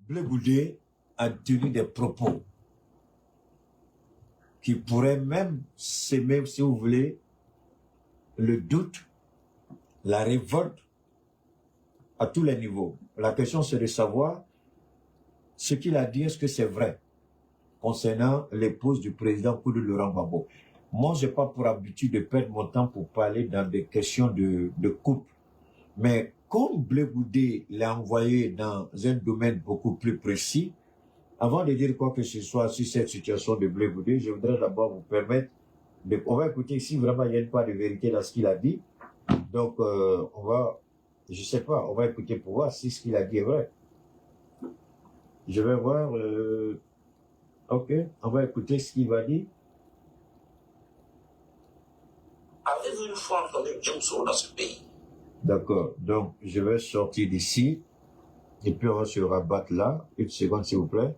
Blé Goudé a tenu des propos qui pourraient même s'aimer, si vous voulez, le doute, la révolte à tous les niveaux. La question, c'est de savoir ce qu'il a dit, est-ce que c'est vrai concernant l'épouse du président Koudou Laurent Gbagbo. Moi, je n'ai pas pour habitude de perdre mon temps pour parler dans des questions de couple. Mais comme Blé Goudé l'a envoyé dans un domaine beaucoup plus précis, avant de dire quoi que ce soit sur cette situation de Blé Goudé, je voudrais d'abord vous permettre de... On va écouter si vraiment il y a une part de vérité dans ce qu'il a dit. Donc, on va... Je sais pas, on va écouter pour voir si ce qu'il a dit est vrai. Je vais voir... Ok, on va écouter ce qu'il va dire. Avez-vous une fois entendu Dieu dans ce pays? D'accord, donc je vais sortir d'ici et puis on va se rabattre là. Une seconde s'il vous plaît.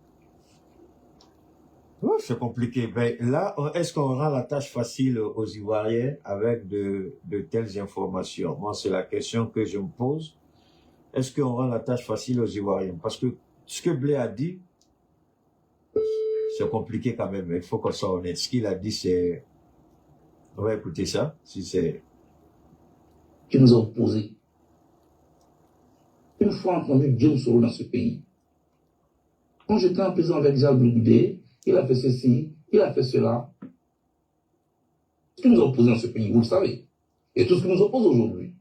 Oh, c'est compliqué. Ben, là, est-ce qu'on rend la tâche facile aux Ivoiriens avec de telles informations? Moi, c'est la question que je me pose. Est-ce qu'on rend la tâche facile aux Ivoiriens? Parce que ce que Blé a dit, c'est compliqué quand même. Il faut qu'on soit honnête. Ce qu'il a dit, c'est... On va écouter ça, si c'est... Qui nous a opposés. Une fois entendu Dieu dans ce pays. Quand j'étais en prison avec Jacques Goudé, il a fait ceci, il a fait cela. Ce qui nous a opposés dans ce pays, vous le savez. Et tout ce qui nous oppose aujourd'hui.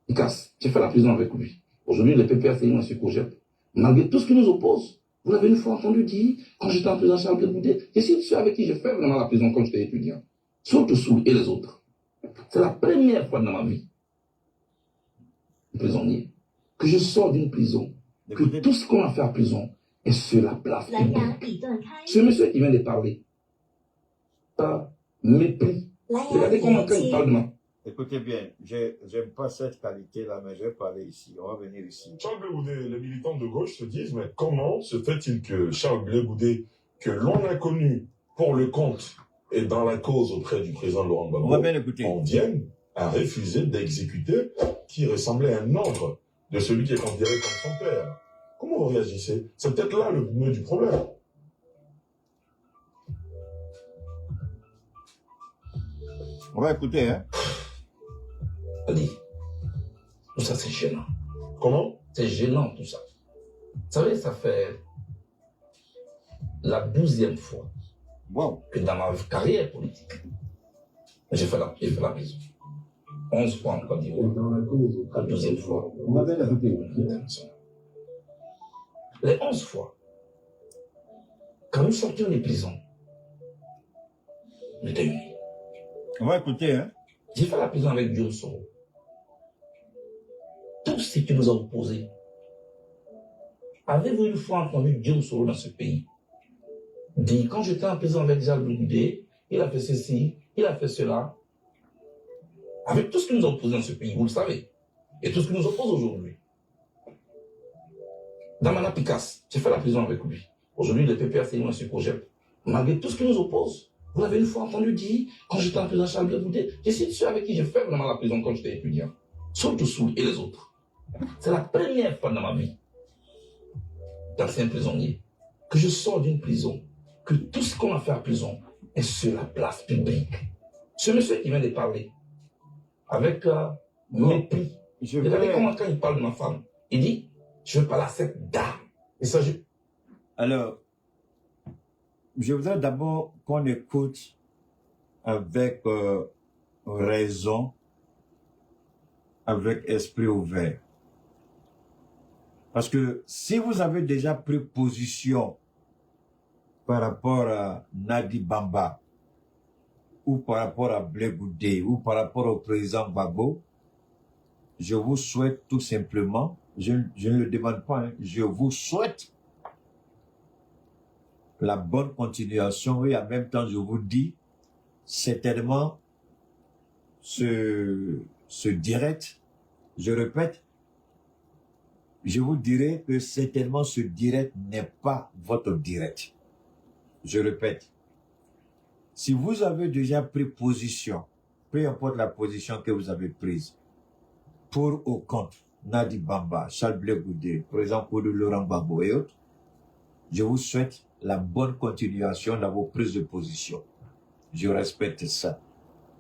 Il casse. J'ai fait la prison avec lui. Aujourd'hui, le PPA, c'est un Cogep. Malgré tout ce qui nous oppose, vous l'avez une fois entendu dire, quand j'étais en prison chez Blé Goudé, je suis ceux avec qui j'ai fait vraiment la prison quand j'étais étudiant. Surtout Soul et les autres. C'est la première fois dans ma vie, prisonnier, que je sors d'une prison, que tout ce qu'on a fait à prison est sur la place publique. Ce monsieur qui vient de parler, mépris. Regardez comment quand il parle de moi. Écoutez bien, j'aime pas cette qualité-là, mais je vais parler ici. On va venir ici. Charles Blé Goudé, les militants de gauche se disent, mais comment se fait-il que Charles Blé Goudé, que l'on a connu pour le compte et dans la cause auprès du président Laurent Gbagbo, en vienne à refuser d'exécuter qui ressemblait à un ordre de celui qui est considéré comme son père? Comment vous réagissez? C'est peut-être là le nœud du problème. On va écouter, hein. Allez, tout ça c'est gênant. Comment? C'est gênant tout ça. Vous savez, ça fait la 12e fois que dans ma carrière politique, j'ai fait la prison. 11 fois en Côte d'Ivoire. La 12e fois. Les 11 fois, quand nous sortions des prisons, on était unis. On va écouter, hein. J'ai fait la prison avec Dieu Soro. Tout ce qui nous a opposés. Avez-vous une fois entendu Dieu Soro dans ce pays dire, quand j'étais en prison avec Jacques Goudé, il a fait ceci, il a fait cela. Avec tout ce qui nous a opposés dans ce pays, vous le savez. Et tout ce qui nous oppose aujourd'hui. Damana Picasse, j'ai fait la prison avec lui. Aujourd'hui, le PPA, c'est un Cogep. Malgré tout ce qui nous oppose, vous l'avez une fois entendu dire, quand j'étais en prison Charles Blé Goudé, je suis ceux avec qui j'ai fait vraiment la prison quand j'étais étudiant. Surtout Soul et les autres. C'est la première fois dans ma vie, d'ancien prisonnier, que je sors d'une prison, que tout ce qu'on a fait à prison est sur la place publique. Ce monsieur qui vient de parler, avec mépris. Regardez comment quand il parle de ma femme, il dit, je veux parler à cette dame. Il s'agit... Alors, je voudrais d'abord qu'on écoute avec raison, avec esprit ouvert. Parce que si vous avez déjà pris position par rapport à Nadi Bamba, ou par rapport à Blé Goudé, ou par rapport au président Gbagbo, je vous souhaite tout simplement, je ne le demande pas, hein, je vous souhaite la bonne continuation et en même temps je vous dis, certainement, ce direct, je répète, je vous dirai que certainement ce direct n'est pas votre direct. Je répète, si vous avez déjà pris position, peu importe la position que vous avez prise, pour ou contre, Nadi Bamba, Charles Blé Goudé, président de Laurent Gbagbo et autres, je vous souhaite la bonne continuation dans vos prises de position. Je respecte ça.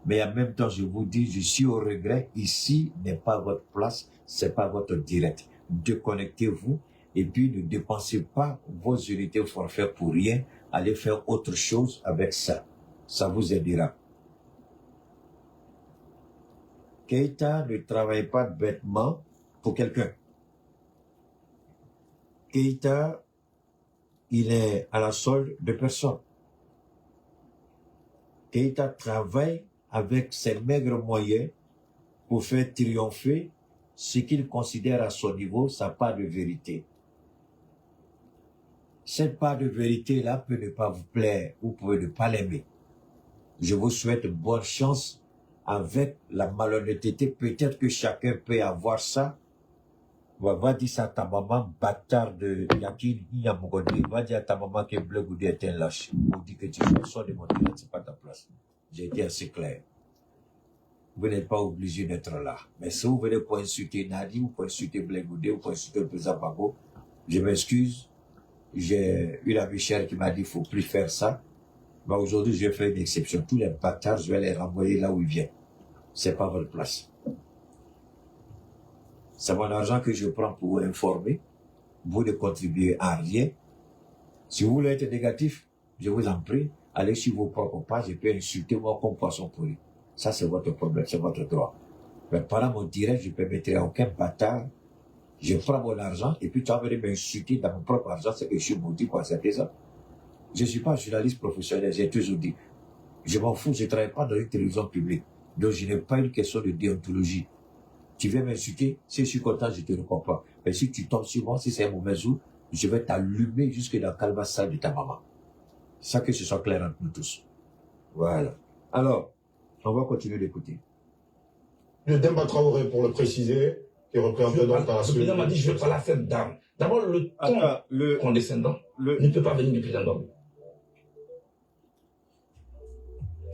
Mais en même temps, je vous dis, je suis au regret, ici n'est pas votre place, c'est pas votre direct. Déconnectez-vous et puis ne dépensez pas vos unités au forfait pour rien, allez faire autre chose avec ça. Ça vous aidera. Keïta ne travaille pas bêtement pour quelqu'un. Keïta, il est à la solde de personne. Keïta travaille avec ses maigres moyens pour faire triompher ce qu'il considère à son niveau sa part de vérité. Cette part de vérité-là peut ne pas vous plaire, vous pouvez ne pas l'aimer. Je vous souhaite bonne chance avec la malhonnêteté. Peut-être que chacun peut avoir ça. Va dire ça à ta maman, bâtard de Yakin, va dire à ta maman que Blé Goudé est un lâche. On dit que tu sors de mon direct, c'est pas ta place. J'ai été assez clair. Vous n'êtes pas obligé d'être là. Mais si vous venez pour insulter Nadi, ou pour insulter Blé Goudé, ou pour insulter le président Gbagbo, je m'excuse. J'ai eu la chère qui m'a dit qu'il ne faut plus faire ça. Mais aujourd'hui, je vais faire une exception. Tous les bâtards, je vais les renvoyer là où ils viennent. C'est pas votre place. C'est mon argent que je prends pour vous informer. Vous ne contribuez à rien. Si vous voulez être négatif, je vous en prie, allez sur vos propres pages et puis insulter moi comme poisson pourri. Ça, c'est votre problème, c'est votre droit. Mais pendant mon direct, je ne permettrai à aucun bâtard. Je prends mon argent et puis tu vas venir m'insulter dans mon propre argent, c'est que je suis maudit pour accepter ça. Je ne suis pas journaliste professionnel, j'ai toujours dit. Je m'en fous, je ne travaille pas dans une télévision publique. Donc je n'ai pas une question de déontologie. Tu viens m'insulter, si je suis content, je te comprends. Mais si tu tombes sur moi, si c'est un mauvais jour, je vais t'allumer jusque dans le calvassal de ta maman. Ça que ce soit clair entre nous tous. Voilà. Alors, on va continuer d'écouter. Le Demba Traoré, pour le préciser, qui représente donc à la Le président m'a dit, je ne veux pas la cette dame. D'abord, le ton condescendant ne peut pas venir du président Gbagbo.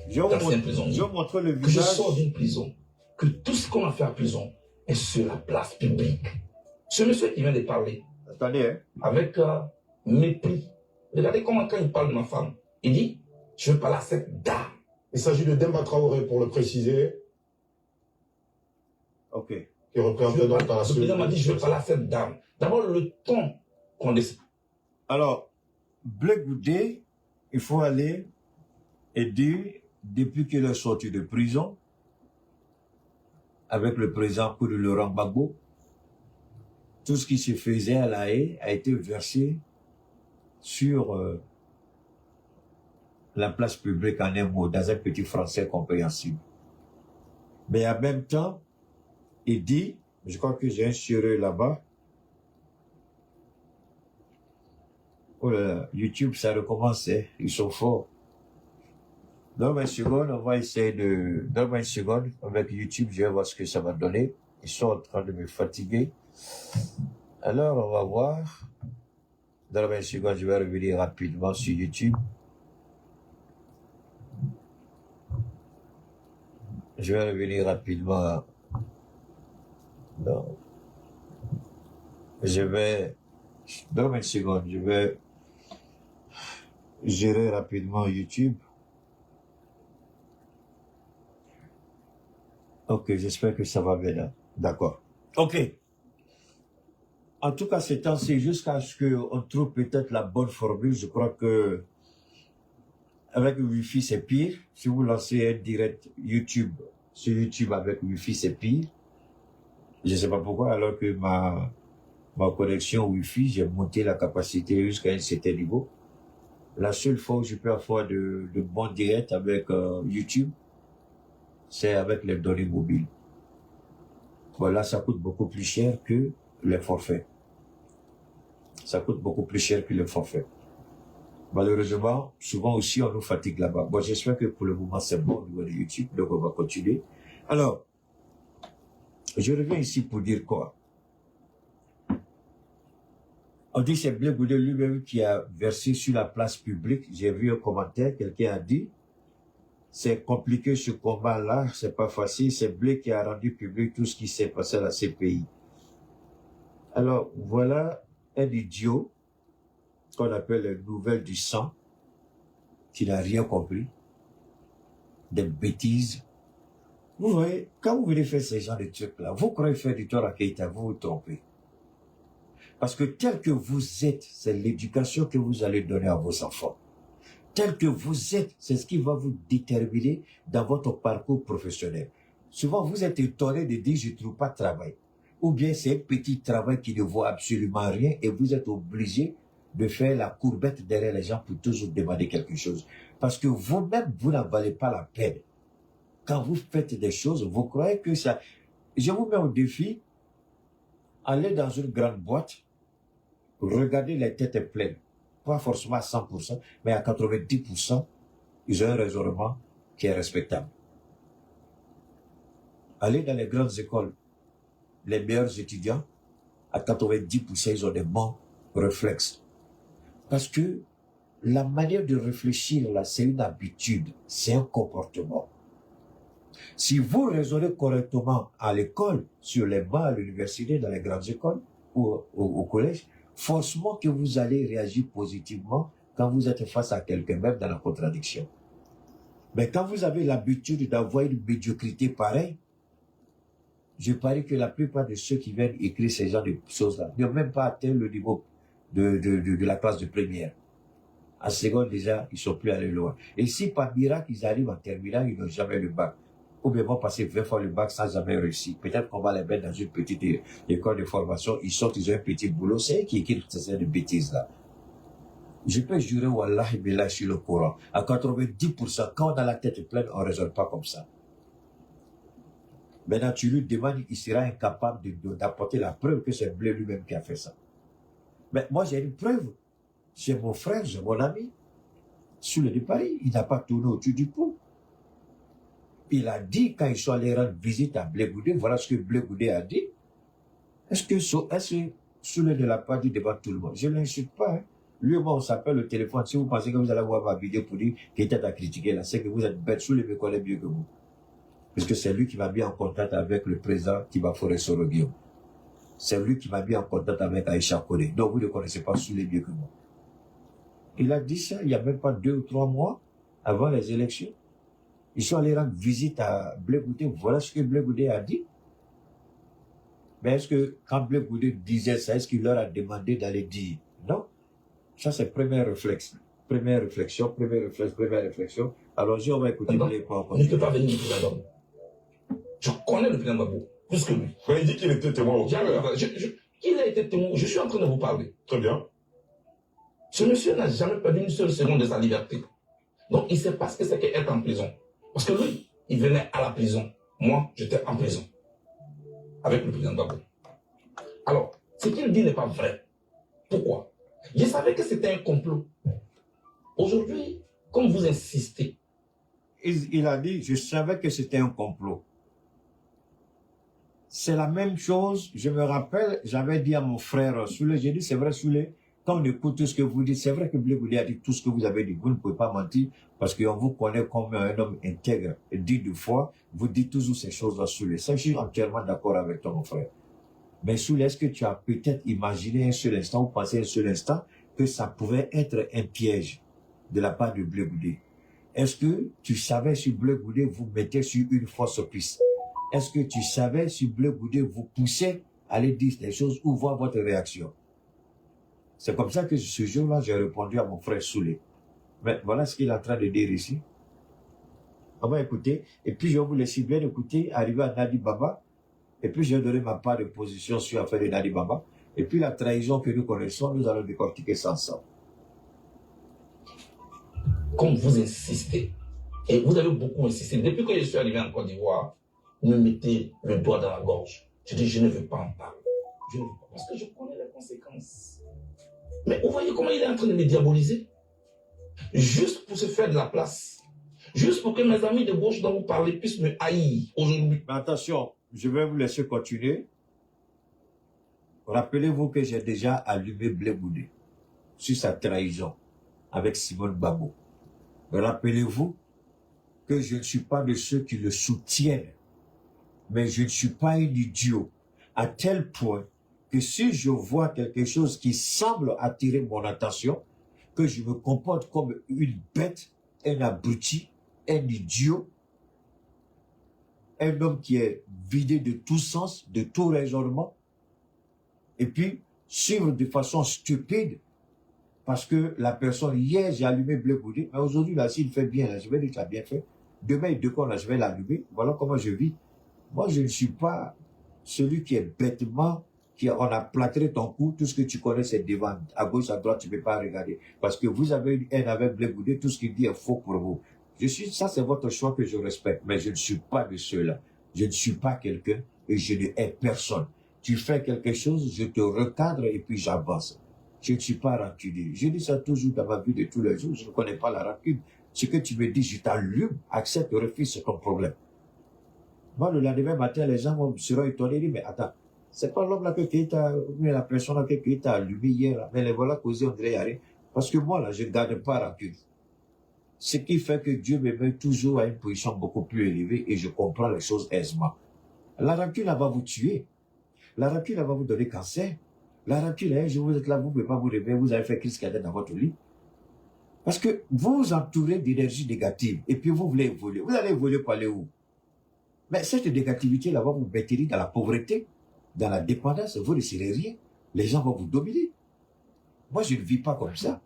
Je vais montrer le visage. Que je sors d'une prison, que tout ce qu'on a fait à prison est sur la place publique. Ce monsieur qui vient de parler, attendez, hein, avec mépris. Regardez comment quand il parle de ma femme, il dit, je ne veux pas la cette dame. Il s'agit de Demba Traoré, pour le préciser. Ok. Qui représente donc à la Le président m'a dit, je ne veux pas la cette dame. D'abord, le ton condescendant. Alors, Blé Goudé, il faut aller et dire, depuis qu'il est sorti de prison, avec le président de Laurent Gbagbo, tout ce qui se faisait à La Haye a été versé sur la place publique en un mot, dans un petit français compréhensible. Mais en même temps, il dit, je crois que j'ai un suré là-bas. Oh là là, YouTube, ça recommence, hein. Ils sont forts. Donne-moi une seconde, on va essayer de... Donne-moi une seconde, avec YouTube, je vais voir ce que ça va donner. Ils sont en train de me fatiguer. Alors, on va voir. Donne-moi une seconde, je vais revenir rapidement sur YouTube. Je vais revenir rapidement. Non. Je vais... Donne-moi une seconde, je vais gérer rapidement YouTube. Ok, j'espère que ça va bien là. D'accord. Ok. En tout cas, c'est ainsi jusqu'à ce qu'on trouve peut-être la bonne formule. Je crois que avec le Wi-Fi, c'est pire. Si vous lancez un direct YouTube, sur YouTube avec Wi-Fi, c'est pire. Je ne sais pas pourquoi, alors que ma connexion Wi-Fi, j'ai monté la capacité jusqu'à un certain niveau. La seule fois où je peux avoir de bons directs avec YouTube, c'est avec les données mobiles. Voilà, ça coûte beaucoup plus cher que les forfaits. Ça coûte beaucoup plus cher que les forfaits. Malheureusement, souvent aussi, on nous fatigue là-bas. Bon, j'espère que pour le moment, c'est bon au niveau de YouTube, donc on va continuer. Alors, je reviens ici pour dire quoi? On dit que c'est Blé Goudé lui-même qui a versé sur la place publique. J'ai vu un commentaire, quelqu'un a dit, c'est compliqué ce combat-là, c'est pas facile. C'est Blé qui a rendu public tout ce qui s'est passé à la CPI. Alors, voilà un idiot qu'on appelle les nouvelles du sang, qui n'a rien compris, des bêtises. Vous voyez, quand vous voulez faire ce genre de trucs-là, vous croyez faire du tort à Keïta, vous vous trompez. Parce que tel que vous êtes, c'est l'éducation que vous allez donner à vos enfants. Tel que vous êtes, c'est ce qui va vous déterminer dans votre parcours professionnel. Souvent, vous êtes étonné de dire « je ne trouve pas de travail ». Ou bien c'est un petit travail qui ne vaut absolument rien et vous êtes obligé de faire la courbette derrière les gens pour toujours demander quelque chose. Parce que vous-même, vous n'en valez pas la peine. Quand vous faites des choses, vous croyez que ça... Je vous mets au défi, allez dans une grande boîte, regardez les têtes pleines. Pas forcément à 100%, mais à 90%, ils ont un raisonnement qui est respectable. Allez dans les grandes écoles, les meilleurs étudiants, à 90%, ils ont des bons réflexes. Parce que la manière de réfléchir, là, c'est une habitude, c'est un comportement. Si vous raisonnez correctement à l'école, sur les bancs à l'université, dans les grandes écoles ou au collège, forcément que vous allez réagir positivement quand vous êtes face à quelqu'un, même dans la contradiction. Mais quand vous avez l'habitude d'avoir une médiocrité pareille, je parie que la plupart de ceux qui viennent écrire ces genres de choses-là n'ont même pas atteint le niveau de la classe de première. En seconde, déjà, ils ne sont plus allés loin. Et si par miracle, ils arrivent en terminale, ils n'ont jamais le bac. Ou bien vont passer 20 fois le bac sans jamais réussir. Peut-être qu'on va les mettre dans une petite école de formation, ils sortent, ils ont un petit boulot. C'est eux qui écrivent ces genres de bêtises-là. Je peux jurer, Wallahi Billah, sur le Coran. À 90%, quand on a la tête pleine, on ne raisonne pas comme ça. Maintenant, tu lui demandes, il sera incapable d'apporter la preuve que c'est Blé lui-même qui a fait ça. Mais moi, j'ai une preuve. C'est mon frère, c'est mon ami. Soulé de Paris, il n'a pas tourné autour du pot. Il a dit, quand ils sont allés rendre visite à Blé Goudé, voilà ce que Blé Goudé a dit. Est-ce que Soulé ne l'a pas dit devant tout le monde? Je ne l'insulte pas. Hein. Lui et moi, on s'appelle au téléphone. Si vous pensez que vous allez voir ma vidéo pour dire qu'il était à critiquer là, c'est que vous êtes bête. Soulé me connaît mieux que vous. Parce que c'est lui qui m'a mis en contact avec le président Tibaforé Sorogio. C'est lui qui m'a mis en contact avec Aïcha Kone. Donc vous ne connaissez pas Soulé mieux que moi. Il a dit ça il n'y a même pas 2 ou 3 mois avant les élections. Ils sont allés rendre visite à Blé Goudé. Voilà ce que Blé Goudé a dit. Mais est-ce que quand Blé Goudé disait ça, est-ce qu'il leur a demandé d'aller dire? Non. Ça, c'est premier réflexe. Première réflexion, premier réflexe, première réflexion. Alors, on va écouter Blé pour on ne peut pas venir du d'homme. Je connais le président Babou, plus que lui. Il dit qu'il était témoin au Il a été témoin. Je suis en train de vous parler. Très bien. Ce monsieur n'a jamais perdu une seule seconde de sa liberté. Donc, il ne sait pas ce que c'est qu'être en prison. Parce que lui, il venait à la prison. Moi, j'étais en prison. Avec le président Babou. Alors, ce qu'il dit n'est pas vrai. Pourquoi? Je savais que c'était un complot. Aujourd'hui, comme vous insistez. Il a dit, je savais que c'était un complot. C'est la même chose, je me rappelle, j'avais dit à mon frère Soulé, j'ai dit, c'est vrai Soulé, quand on écoute tout ce que vous dites, c'est vrai que Blé Goudé a dit tout ce que vous avez dit, vous ne pouvez pas mentir, parce qu'on vous connaît comme un homme intègre, et dit de fois, vous dites toujours ces choses-là Soulé. Ça, je suis entièrement d'accord avec toi, mon frère. Mais Soulé, est-ce que tu as peut-être imaginé un seul instant, ou pensé un seul instant, que ça pouvait être un piège de la part de Blé Goudé? Est-ce que tu savais si Blé Goudé vous mettait sur une fausse piste? Est-ce que tu savais si Blé Goudé vous poussait à aller dire des choses ou voir votre réaction? C'est comme ça que ce jour-là, j'ai répondu à mon frère Soulé. Mais voilà ce qu'il est en train de dire ici. On va écouter. Et puis, je vais vous laisser bien écouter, arriver à Nadi Baba. Et puis, je vais donner ma part de position sur l'affaire de Nadi Baba. Et puis, la trahison que nous connaissons, nous allons décortiquer ça ensemble. Comme vous insistez, et vous avez beaucoup insisté, depuis que je suis arrivé en Côte d'Ivoire, vous me mettez le doigt dans la gorge. Je dis, je ne veux pas en parler. Je ne veux pas, parce que je connais les conséquences. Mais vous voyez comment il est en train de me diaboliser? Juste pour se faire de la place. Juste pour que mes amis de gauche dont vous parlez puissent me haïr aujourd'hui. Mais attention, je vais vous laisser continuer. Rappelez-vous que j'ai déjà allumé Blé Goudé sur sa trahison avec Simone Babou. Rappelez-vous que je ne suis pas de ceux qui le soutiennent, mais je ne suis pas un idiot, à tel point que si je vois quelque chose qui semble attirer mon attention, que je me comporte comme une bête, un abruti, un idiot, un homme qui est vidé de tout sens, de tout raisonnement, et puis suivre de façon stupide, parce que la personne, hier j'ai allumé Blé Goudé, mais aujourd'hui là, s'il fait bien, là, je vais dire qu'il a bien fait, demain il déconne, là, je vais l'allumer, voilà comment je vis. Moi je ne suis pas celui qui est bêtement, on a plâtré ton cou, tout ce que tu connais c'est devant, à gauche, à droite, tu ne peux pas regarder, parce que vous avez un avec Blé Goudé, tout ce qu'il dit est faux pour vous. Ça c'est votre choix que je respecte, mais je ne suis pas de ceux-là. Je ne suis pas quelqu'un et je ne hais personne. Tu fais quelque chose, je te recadre et puis j'avance. Je ne suis pas rancunier. Je dis ça toujours dans ma vie de tous les jours. Je ne connais pas la rancune. Ce que tu me dis, je t'allume, accepte, refuse, c'est ton problème. Moi, le lendemain matin, les gens seront étonnés. Ils disent, mais attends, c'est pas l'homme là qui t'a, mais la personne là qui t'a allumé hier, là. Mais les voilà causés, on dirait, y a rien. Parce que moi, là, je ne garde pas rancune. Ce qui fait que Dieu me met toujours à une position beaucoup plus élevée et je comprends les choses aisément. La rancune, elle va vous tuer. La rancune, elle va vous donner cancer. La rancune, je vous êtes là, vous ne pouvez pas vous réveiller, vous avez fait crise cardiaque dans votre lit. Parce que vous vous entourez d'énergie négative et puis vous voulez évoluer. Vous allez évoluer pour aller où? Mais cette négativité-là va vous mettre dans la pauvreté, dans la dépendance, vous ne serez rien. Les gens vont vous dominer. Moi, je ne vis pas comme ça.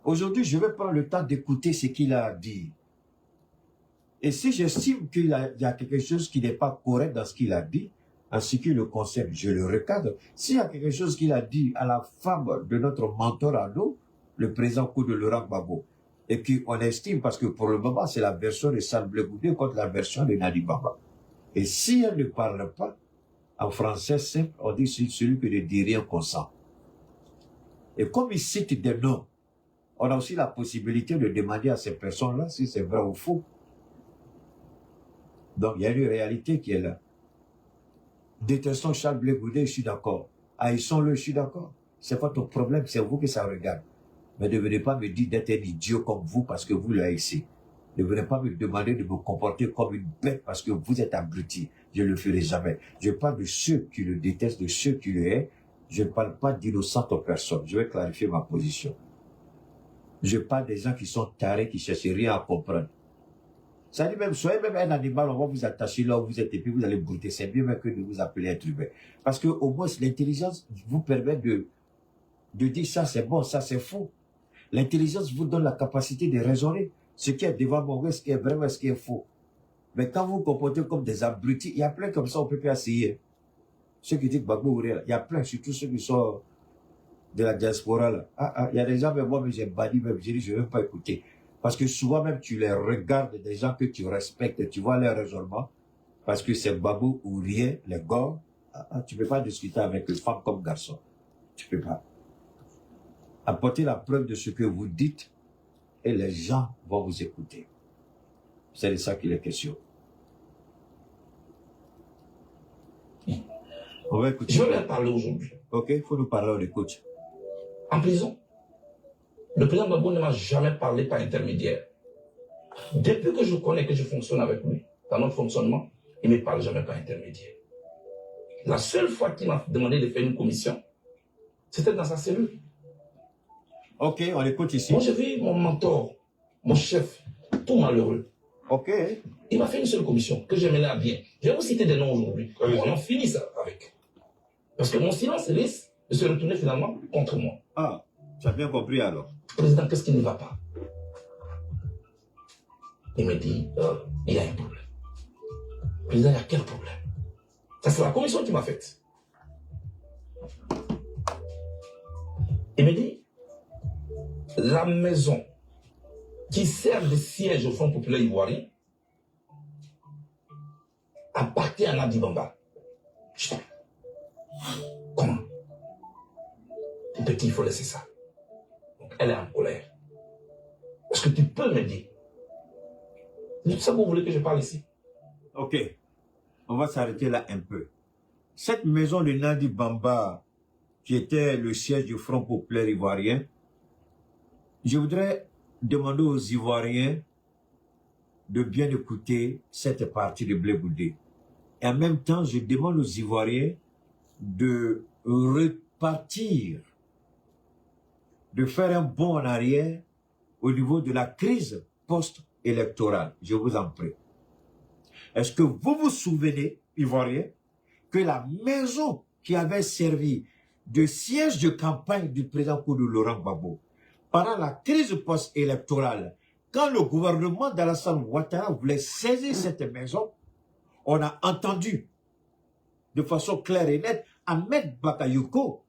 Aujourd'hui, je vais prendre le temps d'écouter ce qu'il a dit. Et si j'estime qu'il y a quelque chose qui n'est pas correct dans ce qu'il a dit, en ce qui le concerne, je le recadre. S'il y a quelque chose qu'il a dit à la femme de notre mentor à nous, le président coup de Laurent Gbagbo, et qu'on estime, parce que pour le moment, c'est la version de Charles Blé Goudé contre la version de Nadi Bamba. Et si elle ne parle pas, en français simple, on dit celui qui ne dit rien consent. Et comme il cite des noms, on a aussi la possibilité de demander à ces personnes-là si c'est vrai ou faux. Donc, il y a une réalité qui est là. Détestons Charles Blé Goudé, je suis d'accord. Haïssons-le, je suis d'accord. C'est pas ton problème, c'est vous que ça regarde. Mais ne venez pas me dire d'être un idiot comme vous parce que vous le haïssez. Ne venez pas me demander de me comporter comme une bête parce que vous êtes abruti. Je ne le ferai jamais. Je parle de ceux qui le détestent, de ceux qui le haïssent. Je ne parle pas d'innocentes personnes. Je vais clarifier ma position. Je parle des gens qui sont tarés, qui cherchent rien à comprendre. Ça dit même, soyez même un animal, on va vous attacher là où vous êtes et puis vous allez brouter. C'est mieux même que de vous appeler être humain. Parce que au moins, l'intelligence vous permet de dire ça c'est bon, ça c'est faux. L'intelligence vous donne la capacité de raisonner. Ce qui est devant moi, ce qui est vrai, ce qui est faux. Mais quand vous vous comportez comme des abrutis, il y a plein comme ça, on peut plus essayer. Ceux qui disent Gbagbo, il y a plein, surtout ceux qui sont de la diaspora là. Il y a des gens, mais moi, j'ai banni, même, j'ai dit, je ne veux pas écouter. Parce que souvent même, tu les regardes, des gens que tu respectes, tu vois leur raisonnement, parce que c'est Gbagbo ou rien, les gars, tu ne peux pas discuter avec une femme comme garçon. Tu ne peux pas. Apportez la preuve de ce que vous dites et les gens vont vous écouter. C'est de ça qu'il est question. On va écouter. Je vais leur parler aujourd'hui. Ok, il faut nous parler, on écoute. En prison, le président Gbagbo ne m'a jamais parlé par intermédiaire. Depuis que je connais, que je fonctionne avec lui, dans notre fonctionnement, il ne me parle jamais par intermédiaire. La seule fois qu'il m'a demandé de faire une commission, c'était dans sa cellule. Ok, on écoute ici. Moi, j'ai vu mon mentor, mon chef, tout malheureux. Ok. Il m'a fait une seule commission que j'ai menée à bien. Je vais vous citer des noms aujourd'hui. On en finit ça avec. Parce que mon silence risque de se retourner finalement contre moi. Ah, tu as bien compris alors. Président, qu'est-ce qui ne va pas? Il me dit, il y a un problème. Président, il y a quel problème? Ça, c'est la commission qui m'a faite. Il me dit, la maison qui sert de siège au Front populaire ivoirien appartient à Nadi Bamba. Comment? Petit, il faut laisser ça. Donc, elle est en colère. Est-ce que tu peux me dire? C'est ça que vous voulez que je parle ici? Ok. On va s'arrêter là un peu. Cette maison de Nadi Bamba, qui était le siège du Front populaire ivoirien, je voudrais demander aux Ivoiriens de bien écouter cette partie de Blé Goudé. Et en même temps, je demande aux Ivoiriens de repartir, de faire un bond en arrière au niveau de la crise post-électorale. Je vous en prie. Est-ce que vous vous souvenez, Ivoiriens, que la maison qui avait servi de siège de campagne du président Koudou Laurent Gbagbo pendant la crise post-électorale, quand le gouvernement d'Alassane Ouattara voulait saisir cette maison, on a entendu de façon claire et nette Ahmed Bakayoko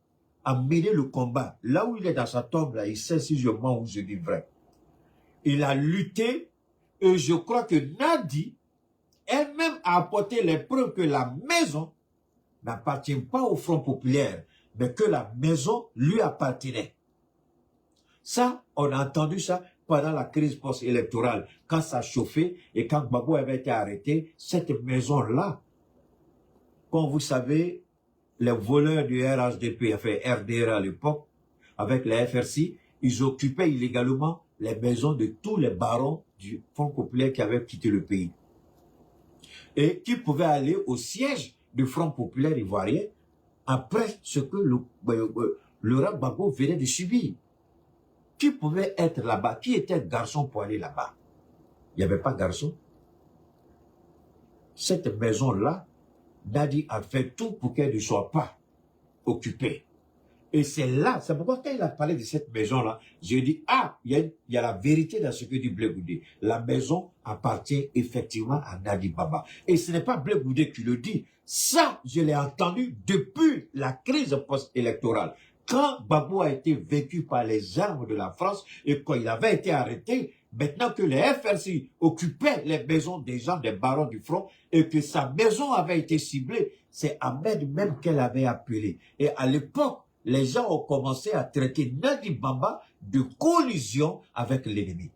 a mené le combat. Là où il est dans sa tombe, là, il sait si je mens ou je dis vrai. Il a lutté et je crois que Nadi elle-même a apporté les preuves que la maison n'appartient pas au Front populaire, mais que la maison lui appartenait. Ça, on a entendu ça pendant la crise post-électorale, quand ça chauffait et quand Gbagbo avait été arrêté, cette maison-là, comme vous savez, les voleurs du RHDP, enfin RDR à l'époque, avec les FRC, ils occupaient illégalement les maisons de tous les barons du Front populaire qui avaient quitté le pays. Et qui pouvaient aller au siège du Front populaire ivoirien après ce que Laurent Gbagbo venait de subir. Qui pouvait être là-bas? Qui était garçon pour aller là-bas? Il n'y avait pas garçon. Cette maison-là, Nadi a fait tout pour qu'elle ne soit pas occupée. Et c'est là, c'est pourquoi quand il a parlé de cette maison-là, j'ai dit, ah, il y a la vérité dans ce que dit Blé Goudé. La maison appartient effectivement à Nadi Baba. Et ce n'est pas Blé Goudé qui le dit. Ça, je l'ai entendu depuis la crise post-électorale. Quand Gbagbo a été vaincu par les armes de la France et quand il avait été arrêté, maintenant que les FRC occupaient les maisons des gens, des barons du front, et que sa maison avait été ciblée, c'est Ahmed même qu'elle avait appelé. Et à l'époque, les gens ont commencé à traiter Nadi Baba de collusion avec l'ennemi.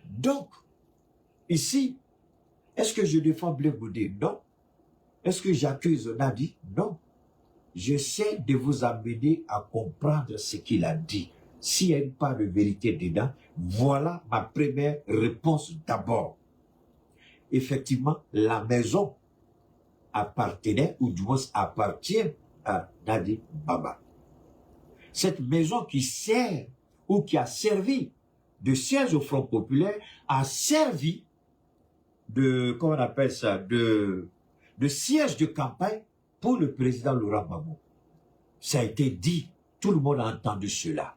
Donc, ici, est-ce que je défends Blé Goudé? Non. Est-ce que j'accuse Nadi? Non. J'essaie de vous amener à comprendre ce qu'il a dit. S'il y a une part de vérité dedans, voilà ma première réponse d'abord. Effectivement, la maison appartenait, ou du moins appartient à Nadi Baba. Cette maison qui sert, ou qui a servi de siège au Front populaire, a servi de, comment on appelle ça, de siège de campagne pour le président Laurent Gbagbo. Ça a été dit, tout le monde a entendu cela,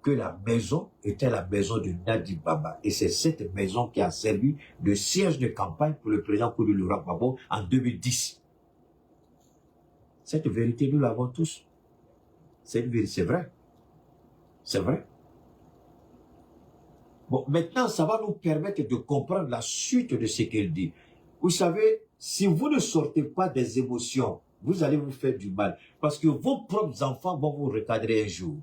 que la maison était la maison de Nadi Baba. Et c'est cette maison qui a servi de siège de campagne pour le président Koudou Laurent Gbagbo en 2010. Cette vérité, nous l'avons tous. C'est vrai. C'est vrai. Bon, maintenant, ça va nous permettre de comprendre la suite de ce qu'il dit. Vous savez, si vous ne sortez pas des émotions, vous allez vous faire du mal. Parce que vos propres enfants vont vous recadrer un jour.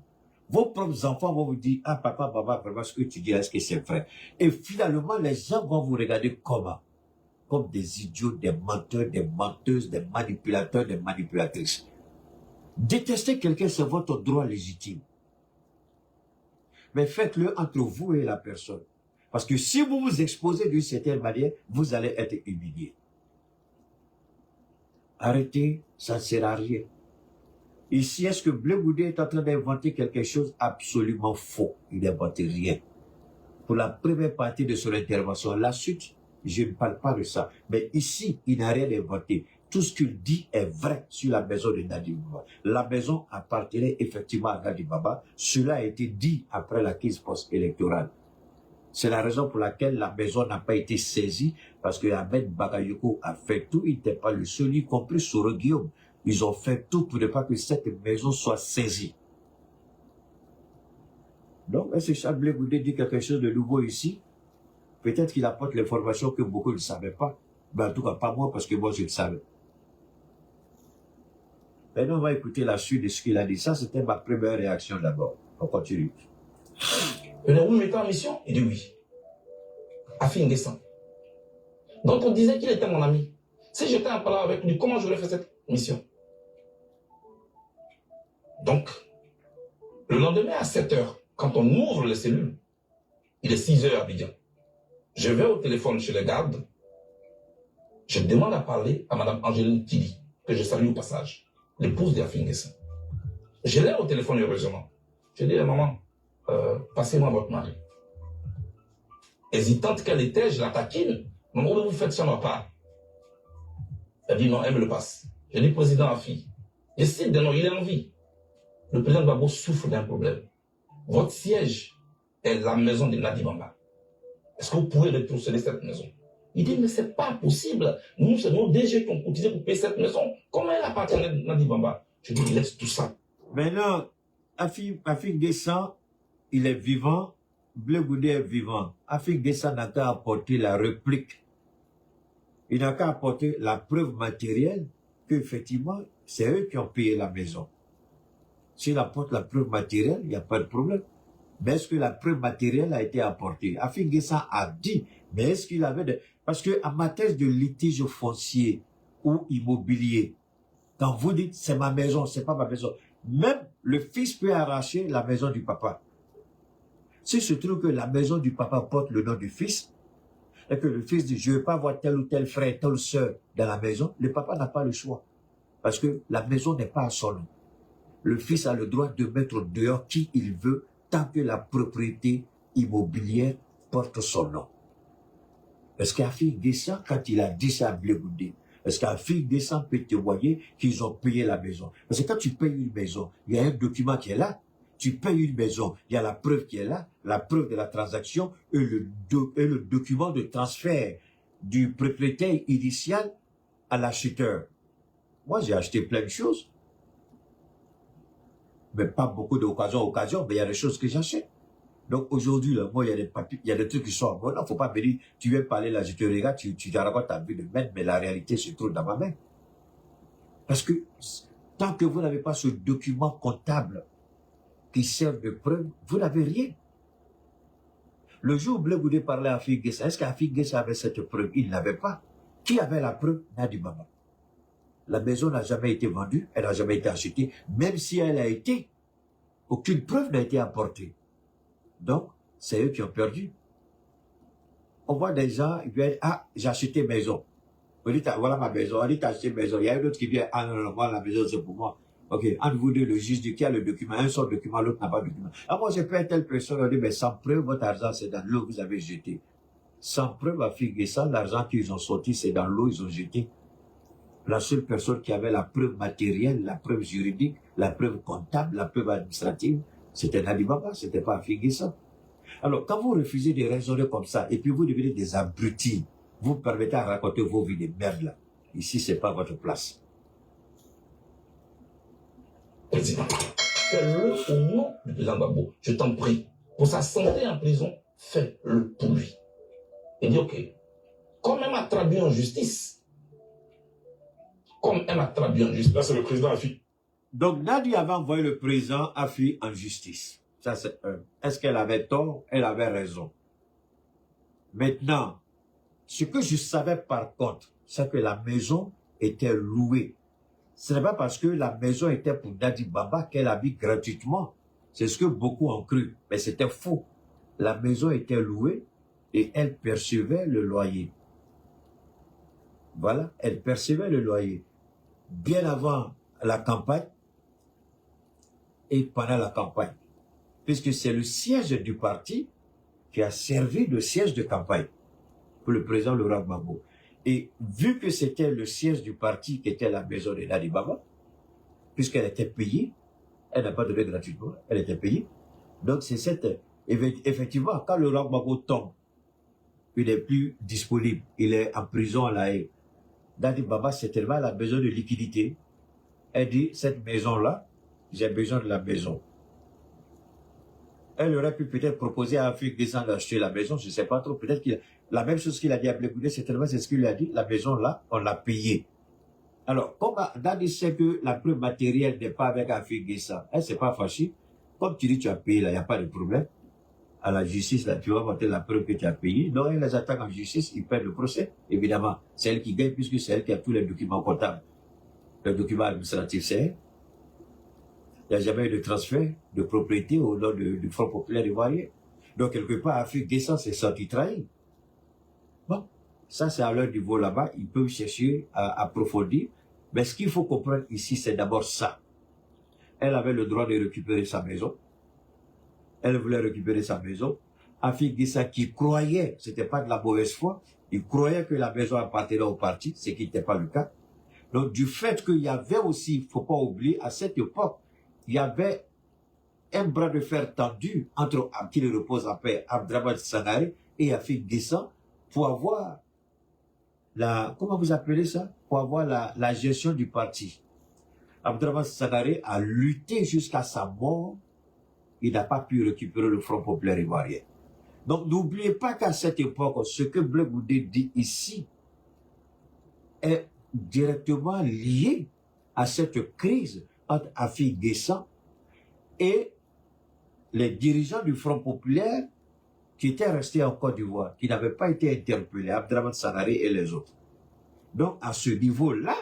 Vos propres enfants vont vous dire, ah papa, maman, vraiment ce que tu dis, est-ce que c'est vrai? Et finalement, les gens vont vous regarder comment? Comme des idiots, des menteurs, des menteuses, des manipulateurs, des manipulatrices. Détester quelqu'un, c'est votre droit légitime. Mais faites-le entre vous et la personne. Parce que si vous vous exposez d'une certaine manière, vous allez être humilié. Arrêtez, ça ne sert à rien. Ici, est-ce que Blé Goudé est en train d'inventer quelque chose absolument faux? Il n'invente rien. Pour la première partie de son intervention, la suite, je ne parle pas de ça. Mais ici, il n'a rien inventé. Tout ce qu'il dit est vrai sur la maison de Nadi Baba. La maison appartenait effectivement à Nadi Baba. Cela a été dit après la crise post-électorale. C'est la raison pour laquelle la maison n'a pas été saisie, parce que Ahmed Bakayoko a fait tout, il n'était pas le seul, y compris Soro Guillaume. Ils ont fait tout pour ne pas que cette maison soit saisie. Donc, est-ce que Charles Blé Goudé dit quelque chose de nouveau ici? Peut-être qu'il apporte l'information que beaucoup ne savaient pas. Mais en tout cas, pas moi, parce que moi, je le savais. Maintenant, on va écouter la suite de ce qu'il a dit. Ça, c'était ma première réaction d'abord. On continue. Vous me mettez en mission? Il dit oui. Afi Nguessan. Donc on disait qu'il était mon ami. Si j'étais en parlant avec lui, comment j'aurais fait cette mission? Donc, le lendemain à 7h, quand on ouvre les cellules, il est 6h à Abidjan. Je vais au téléphone chez les gardes. Je demande à parler à Mme Angéline Tilly. que je salue au passage, l'épouse d'Afin Guessa. Je l'ai au téléphone heureusement. Je dis, maman, passez-moi votre mari. Hésitante qu'elle était, je la taquine. Maman, vous faites ça ma part. Elle dit non, elle me le passe. Je dis, président Afi, je cite des noms, il est en vie. Le président Gbagbo souffre d'un problème. Votre siège est la maison de Nadi Bamba. Est-ce que vous pouvez retrocéder cette maison? Il dit, mais c'est pas possible. Nous, c'est nos DG qui ont cotisé pour payer cette maison. Comment elle appartient à Nadi Bamba? Je dis, laisse tout ça. Maintenant, Afi Guessa, il est vivant. Bleu Goudé est vivant. Afi Guessa n'a qu'à apporter la réplique. Il n'a qu'à apporter la preuve matérielle qu'effectivement, c'est eux qui ont payé la maison. S'il apporte la preuve matérielle, il n'y a pas de problème. Mais est-ce que la preuve matérielle a été apportée? Afi Guessa a dit, mais est-ce qu'il avait de... Parce que en matière de litige foncier ou immobilier, quand vous dites c'est ma maison, c'est pas ma maison, même le fils peut arracher la maison du papa. Si se trouve que la maison du papa porte le nom du fils, et que le fils dit je ne veux pas voir tel ou tel frère, telle soeur dans la maison, le papa n'a pas le choix. Parce que la maison n'est pas à son nom. Le fils a le droit de mettre dehors qui il veut tant que la propriété immobilière porte son nom. Est-ce qu'Afi Guessa, quand il a dit ça à Bleu Goudé, est-ce qu'Afi Guessa peut témoigner qu'ils ont payé la maison? Parce que quand tu payes une maison, il y a un document qui est là. Tu payes une maison, il y a la preuve qui est là, la preuve de la transaction et le document de transfert du propriétaire initial à l'acheteur. Moi, j'ai acheté plein de choses. Mais pas beaucoup d'occasions, mais il y a des choses que j'achète. Donc aujourd'hui, là, moi, il y a des papiers, il y a des trucs qui sont en moi. Non, faut pas me dire, tu viens parler là, je te regarde, tu te racontes ta vie de maître, mais la réalité se trouve dans ma main. Parce que tant que vous n'avez pas ce document comptable qui sert de preuve, vous n'avez rien. Le jour où Bleu Goudé parlait à Afi Guessa, est-ce qu'Afi Guessa avait cette preuve? Il n'avait pas. Qui avait la preuve? Nadi Bamba. La maison n'a jamais été vendue, elle n'a jamais été achetée, même si elle a été, aucune preuve n'a été apportée. Donc, c'est eux qui ont perdu. On voit des gens, ils viennent, ah, j'ai acheté maison. On dit, voilà ma maison, on dit, t'as acheté maison. Il y a un autre qui vient, ah non, non, moi, la maison, c'est pour moi. Ok, entre vous deux, le juge dit qui a le document, un seul document, l'autre n'a pas de document. Ah, moi, j'ai payé telle personne, on dit, mais sans preuve, votre argent, c'est dans l'eau que vous avez jeté. Sans preuve, Afi Guessa, l'argent qu'ils ont sorti, c'est dans l'eau, ils ont jeté. La seule personne qui avait la preuve matérielle, la preuve juridique, la preuve comptable, la preuve administrative, c'était Nadi Bamba, c'était pas Afi Guessa. Alors, quand vous refusez de raisonner comme ça, et puis vous devenez des abrutis, vous permettez à raconter vos vies de merde là. Ici, c'est pas votre place. Président, fais-le au nom du président Gbagbo. Je t'en prie. Pour sa santé en prison, fais-le pour lui. Et dis, ok, comme elle m'a traduit en justice, Là, c'est le président Afi. Donc, Nadi avait envoyé le président Afi en justice. Ça, c'est un. Est-ce qu'elle avait tort? Elle avait raison. Maintenant, ce que je savais par contre, c'est que la maison était louée. Ce n'est pas parce que la maison était pour Nadi Bamba qu'elle habite gratuitement. C'est ce que beaucoup ont cru. Mais c'était faux. La maison était louée et elle percevait le loyer. Voilà, elle percevait le loyer. Bien avant la campagne et pendant la campagne. Puisque c'est le siège du parti qui a servi de siège de campagne pour le président Laurent Gbagbo. Et vu que c'était le siège du parti qui était la maison de Nadi Bamba, puisqu'elle était payée, elle n'a pas donné gratuitement, elle était payée. Donc c'est cette... Effectivement, quand Laurent Gbagbo tombe, il n'est plus disponible, il est en prison à La Haye. Nadi Bamba, certainement, elle a besoin de liquidité. Elle dit, cette maison-là, j'ai besoin de la maison. Elle aurait pu peut-être proposer à Afi Guessa d'acheter la maison, je ne sais pas trop. Peut-être qu'il la même chose qu'il a dit à Bleu Goudé, certainement, c'est ce qu'il lui a dit. La maison-là, on l'a payée. Alors, comme Nadi sait que la preuve matérielle n'est pas avec Afi Guessa, elle ne s'est pas fâchée. Comme tu dis, tu as payé, là, il n'y a pas de problème. À la justice, là, tu vas monter la preuve que tu as payé. Donc, elle les attaque en justice, ils perdent le procès. Évidemment, c'est elle qui gagne puisque c'est elle qui a tous les documents comptables. Le document administratif, c'est elle. Il n'y a jamais eu de transfert de propriété au nom du Front populaire ivoirien. Donc, quelque part, Afi Guessa s'est senti trahi. Bon, ça, c'est à leur niveau là-bas. Ils peuvent chercher à approfondir. Mais ce qu'il faut comprendre ici, c'est d'abord ça. Elle avait le droit de récupérer sa maison. Elle voulait récupérer sa maison. Afi Gissa qui croyait, c'était pas de la mauvaise foi, il croyait que la maison appartenait au parti, ce qui n'était pas le cas. Donc du fait qu'il y avait aussi, il ne faut pas oublier, à cette époque, il y avait un bras de fer tendu entre, qui le repose en paix, Abdraman Sangaré et Afi Gissa pour avoir comment vous appelez ça? Pour avoir la gestion du parti. Abdraman Sangaré a lutté jusqu'à sa mort. Il n'a pas pu récupérer le Front populaire ivoirien. Donc n'oubliez pas qu'à cette époque, ce que Blé Goudé dit ici est directement lié à cette crise entre Afi Gissa et les dirigeants du Front populaire qui étaient restés en Côte d'Ivoire, qui n'avaient pas été interpellés, Abdraman Sangaré et les autres. Donc à ce niveau-là,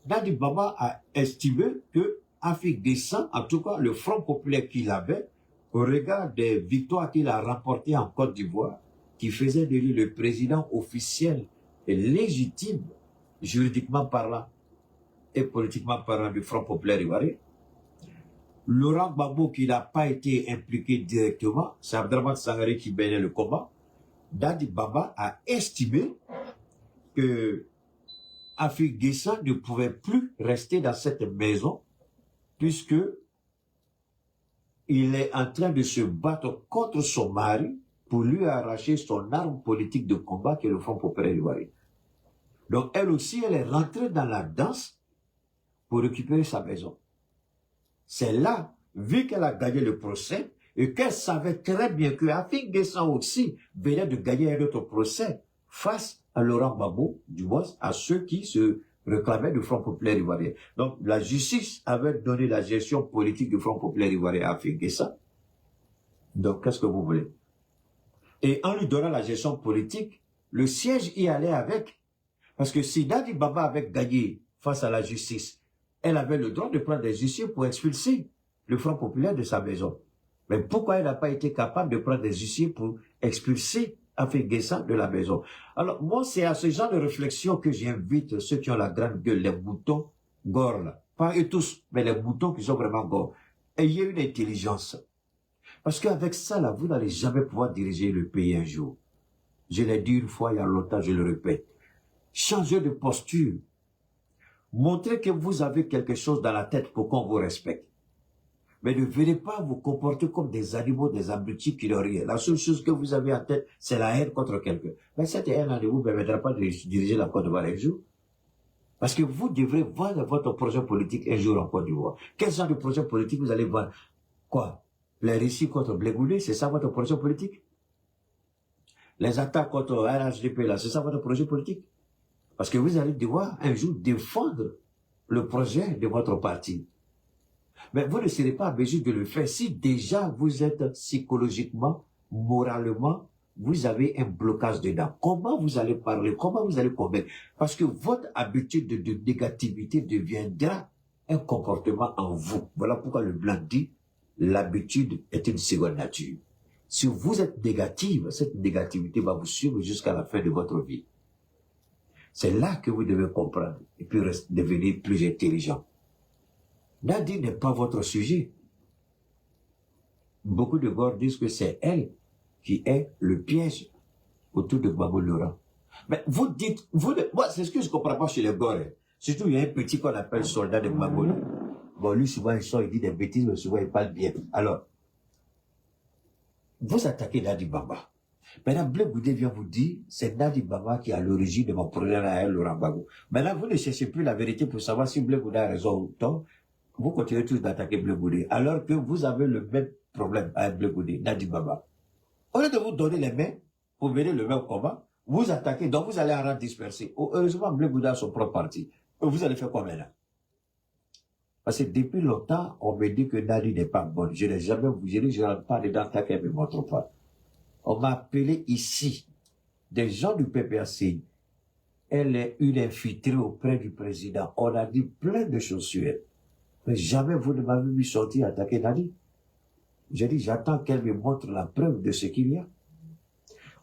Dadi Baba a estimé que Afi Gissa, en tout cas le Front populaire qu'il avait, au regard des victoires qu'il a rapportées en Côte d'Ivoire, qui faisait de lui le président officiel et légitime, juridiquement parlant et politiquement parlant du Front populaire ivoirien. Laurent Gbagbo, qui n'a pas été impliqué directement, c'est Abdraman Sangaré qui menait le combat. Dadi Baba a estimé que Afi Gissa ne pouvait plus rester dans cette maison puisque il est en train de se battre contre son mari pour lui arracher son arme politique de combat qui est le Front populaire ivoirien. Donc elle aussi, elle est rentrée dans la danse pour récupérer sa maison. C'est là, vu qu'elle a gagné le procès et qu'elle savait très bien que Afi Gissa aussi venait de gagner un autre procès face à Laurent Gbagbo, du moins à ceux qui se réclamaient du Front populaire ivoirien. Donc la justice avait donné la gestion politique du Front populaire ivoirien à Afi Gissa. Donc qu'est-ce que vous voulez? Et en lui donnant la gestion politique, le siège y allait avec. Parce que si Dadi Baba avait gagné face à la justice, elle avait le droit de prendre des huissiers pour expulser le Front populaire de sa maison. Mais pourquoi elle n'a pas été capable de prendre des huissiers pour expulser Afi Gissa de la maison? Alors, moi, c'est à ce genre de réflexion que j'invite ceux qui ont la grande gueule, les moutons gores, là. Pas eux tous, mais les moutons qui sont vraiment gores. Ayez une intelligence. Parce qu'avec ça, là, vous n'allez jamais pouvoir diriger le pays un jour. Je l'ai dit une fois il y a longtemps, je le répète. Changez de posture. Montrez que vous avez quelque chose dans la tête pour qu'on vous respecte. Mais ne venez pas vous comporter comme des animaux, des abrutis qui n'ont rien. La seule chose que vous avez en tête, c'est la haine contre quelqu'un. Mais cette haine ne vous permettra pas de diriger la Côte d'Ivoire un jour. Parce que vous devrez vendre votre projet politique un jour en Côte d'Ivoire. Quel genre de projet politique vous allez vendre? Quoi? Les récits contre Blé Goudé, c'est ça votre projet politique? Les attaques contre RHDP, là, c'est ça votre projet politique? Parce que vous allez devoir un jour défendre le projet de votre parti. Mais vous ne serez pas en mesure de le faire si déjà vous êtes psychologiquement, moralement, vous avez un blocage dedans. Comment vous allez parler? Comment vous allez convaincre? Parce que votre habitude de négativité deviendra un comportement en vous. Voilà pourquoi le blanc dit, l'habitude est une seconde nature. Si vous êtes négative, cette négativité va vous suivre jusqu'à la fin de votre vie. C'est là que vous devez comprendre et puis devenir plus intelligent. Dadi n'est pas votre sujet. Beaucoup de Gores disent que c'est elle qui est le piège autour de Gbagbo Laurent. Mais vous dites, moi c'est ce que je ne comprends pas chez les Gores. Surtout il y a un petit qu'on appelle soldat de Gbagbo. Bon lui souvent il dit des bêtises, mais souvent il parle bien. Alors, vous attaquez Dadi Baba. Maintenant, Blé Goudé vient vous dire, c'est Dadi Baba qui est à l'origine de mon problème avec Laurent Gbagbo. Maintenant, vous ne cherchez plus la vérité pour savoir si Blé Goudé a raison ou tort. Vous continuez tous d'attaquer Blé Goudé, alors que vous avez le même problème avec Blé Goudé, Dadi Baba. Au lieu de vous donner les mains pour mener le même combat, vous attaquez, donc vous allez en rendre disperser. Heureusement, Blé Goudé a son propre parti. Vous allez faire quoi maintenant? Parce que depuis longtemps, on me dit que Dadi n'est pas bonne. Je n'ai jamais vous dit, je ne rentre pas dedans tant qu'elle ne me montre pas. On m'a appelé ici, des gens du PPAC. Elle est une infiltrée auprès du président. On a dit plein de choses sur elle. Mais jamais vous ne m'avez vu sortir attaquer Dadi. J'ai dit, j'attends qu'elle me montre la preuve de ce qu'il y a.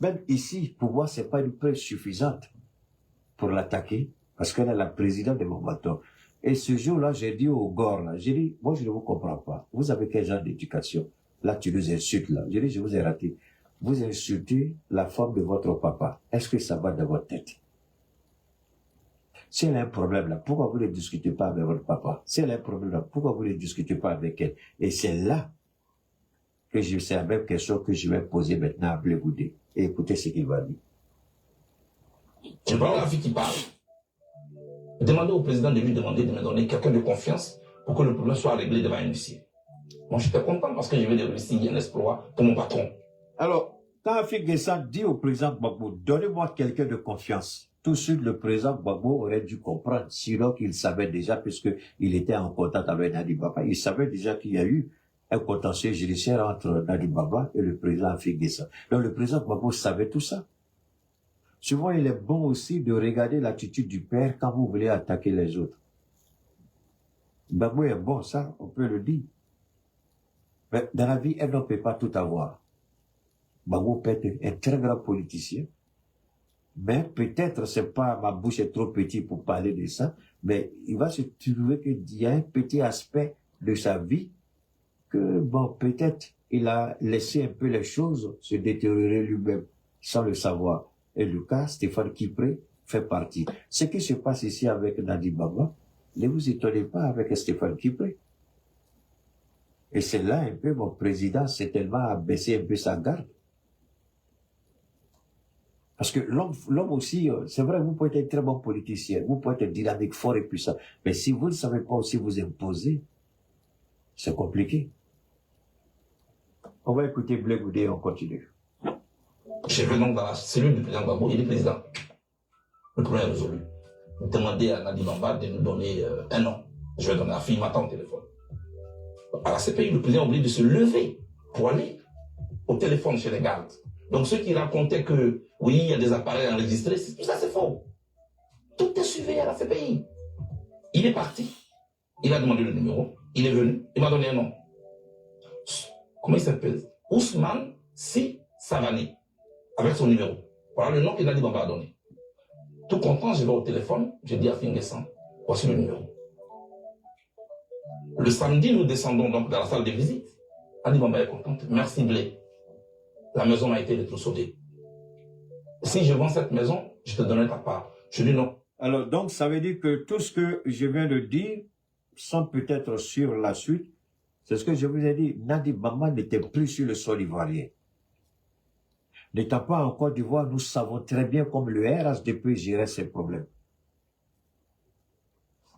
Même ici, pour moi, ce n'est pas une preuve suffisante pour l'attaquer. Parce qu'elle est la présidente de mon bateau. Et ce jour-là, j'ai dit au Gore, là, j'ai dit, moi, je ne vous comprends pas. Vous avez quel genre d'éducation? Là, tu nous insultes, là. J'ai dit, je vous ai raté. Vous insultez la femme de votre papa. Est-ce que ça va dans votre tête? Si elle a un problème, là, pourquoi vous ne discutez pas avec votre papa? Si elle a un problème, là, pourquoi vous ne discutez pas avec elle? Et c'est là que c'est la même question que je vais poser maintenant à Blé Goudé. Et écoutez ce qu'il va dire. Tu parles la fille qui parle. Demandez au président de lui demander de me donner quelqu'un de confiance pour que le problème soit réglé devant un huissier. Moi, je suis très content parce que je vais de réussir un exploit pour mon patron. Alors, quand Afik Guessant dit au président Gbagbo, donnez-moi quelqu'un de confiance, tout de suite, le président Gbagbo aurait dû comprendre, sinon qu'il savait déjà, puisqu'il était en contact avec Nadi Baba, il savait déjà qu'il y a eu un contentieux judiciaire entre Nadi Baba et le président Afik Guessant. Donc, le président Gbagbo savait tout ça. Souvent, il est bon aussi de regarder l'attitude du père quand vous voulez attaquer les autres. Gbagbo est bon, ça, on peut le dire. Mais dans la vie, elle ne peut pas tout avoir. Gbagbo peut être un très grand politicien. Mais peut-être, c'est pas, ma bouche est trop petite pour parler de ça, mais il va se trouver qu'il y a un petit aspect de sa vie que, bon, peut-être, il a laissé un peu les choses se détériorer lui-même, sans le savoir. Et le cas, Stéphane Kipré fait partie. Ce qui se passe ici avec Nadi Baba, ne vous étonnez pas avec Stéphane Kipré. Et c'est là un peu mon président s'est tellement abaissé un peu sa garde. Parce que l'homme aussi, c'est vrai, vous pouvez être un très bon politicien, vous pouvez être dynamique, fort et puissant. Mais si vous ne savez pas aussi vous imposer, c'est compliqué. On va écouter Blé Goudé et on continue. Je vais donc dans la cellule du président Gbagbo, il est président. Le problème est résolu. Demandez à Nadi Bamba de nous donner un nom. Je vais donner la fille, m'attend au téléphone. À la CPI, le président a oublié de se lever pour aller au téléphone chez les gardes. Donc ceux qui racontaient que, oui, il y a des appareils enregistrés, tout ça c'est faux. Tout est suivi à la CPI. Il est parti. Il a demandé le numéro. Il est venu. Il m'a donné un nom. Comment il s'appelle? Ousmane Si Savani. Avec son numéro. Voilà le nom qu'il a dit Bamba a donné. Tout content, je vais au téléphone. Je dis à Fingessan, voici le numéro. Le samedi, nous descendons donc dans la salle de visite. Nadi Bamba est contente. Merci Blé. La maison a été rétrosautée. Si je vends cette maison, je te donnerai ta part. Je dis non. Alors, donc, ça veut dire que tout ce que je viens de dire, sans peut-être sur la suite, c'est ce que je vous ai dit. Nadi Bamba n'était plus sur le sol ivoirien. N'étant pas en Côte d'Ivoire, nous savons très bien comme le RHDP gérait ses problèmes.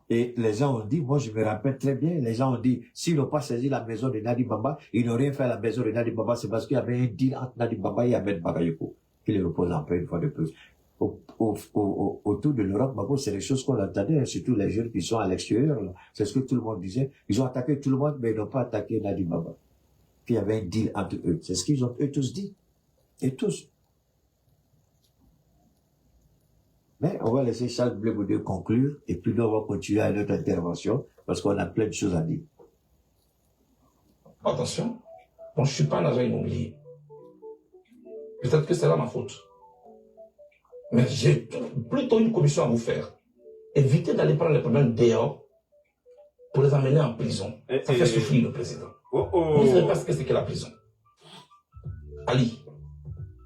Et les gens ont dit, moi je me rappelle très bien, les gens ont dit, s'ils n'ont pas saisi la maison de Nadi Bamba, ils n'ont rien fait à la maison de Nadi Bamba, c'est parce qu'il y avait un deal entre Nadi Bamba et Ahmed Bagayoko, qui les repose en paix une fois de plus. Autour de l'Europe, c'est les choses qu'on entendait, surtout les jeunes qui sont à l'extérieur, c'est ce que tout le monde disait. Ils ont attaqué tout le monde, mais ils n'ont pas attaqué Nadi Bamba. Qu'il y avait un deal entre eux. C'est ce qu'ils ont eux tous dit. Et tous. Mais on va laisser Charles Blé Goudé conclure et puis nous on va continuer à notre intervention parce qu'on a plein de choses à dire. Attention, moi je ne suis pas un agent immobilier. Peut-être que c'est là ma faute. Mais j'ai plutôt une commission à vous faire. Évitez d'aller prendre les problèmes dehors pour les amener en prison. Ça fait souffrir le président. Vous ne savez pas ce que c'est que la prison. Ali,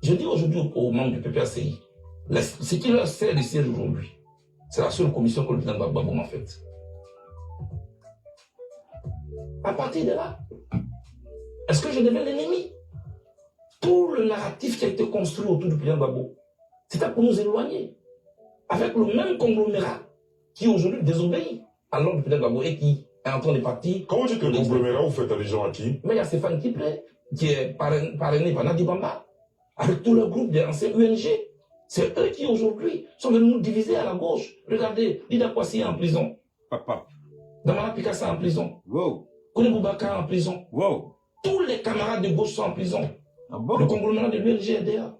je dis aujourd'hui aux membres du PPACI, ce qui leur sert de siège aujourd'hui, c'est la seule commission que le président Gbagbo m'a faite. À partir de là, est-ce que je deviens l'ennemi? Tout le narratif qui a été construit autour du président Gbagbo, c'était pour nous éloigner. Avec le même conglomérat qui aujourd'hui désobéit à l'ordre du président Gbagbo et qui est en train de partir. Comment tu te conglomérat, vous faites allusion à qui? Mais il y a Stéphane Kipré, qui est parrainé par Nadi Bamba, avec tout le groupe des anciens UNG. C'est eux qui aujourd'hui sont venus nous diviser à la gauche. Regardez, Lida Kwasi est en prison. Papa. Damara Picasso est en prison. Wow. Kone Boubacar en prison. Wow. Tous les camarades de gauche sont en prison. Ah bon? Le conglomérat de l'UNG est derrière.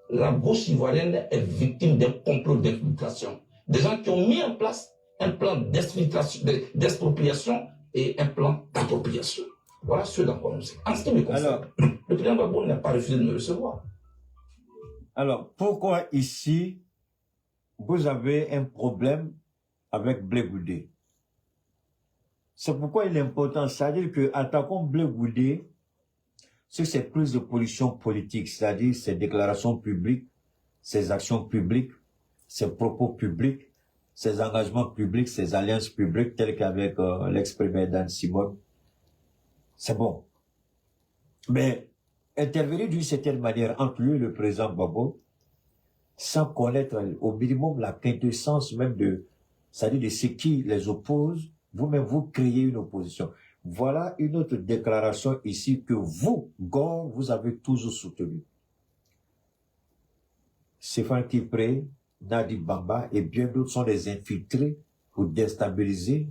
La gauche ivoirienne est victime d'un complot d'infiltration. Des gens qui ont mis en place un plan d'expropriation et un plan d'appropriation. Voilà ce dans quoi nous sommes. En ce qui me concerne, le président Gbagbo n'a pas refusé de me recevoir. Alors, pourquoi ici, vous avez un problème avec Blé Goudé. C'est pourquoi il est important, c'est-à-dire que attaquons Blé Goudé sur ses prises de position politique, c'est-à-dire ses déclarations publiques, ses actions publiques, ses propos publics, ses engagements publics, ses alliances publiques, telles qu'avec l'ex-premier Dan Simone. C'est bon. Mais intervenir d'une certaine manière entre lui et le président Gbagbo, sans connaître au minimum la quintessence même de, c'est-à-dire de ce qui les oppose, vous-même vous créez une opposition. Voilà une autre déclaration ici que vous, Gore, vous avez toujours soutenue. Stéphane Kipré, Nadi Bamba et bien d'autres sont des infiltrés pour déstabiliser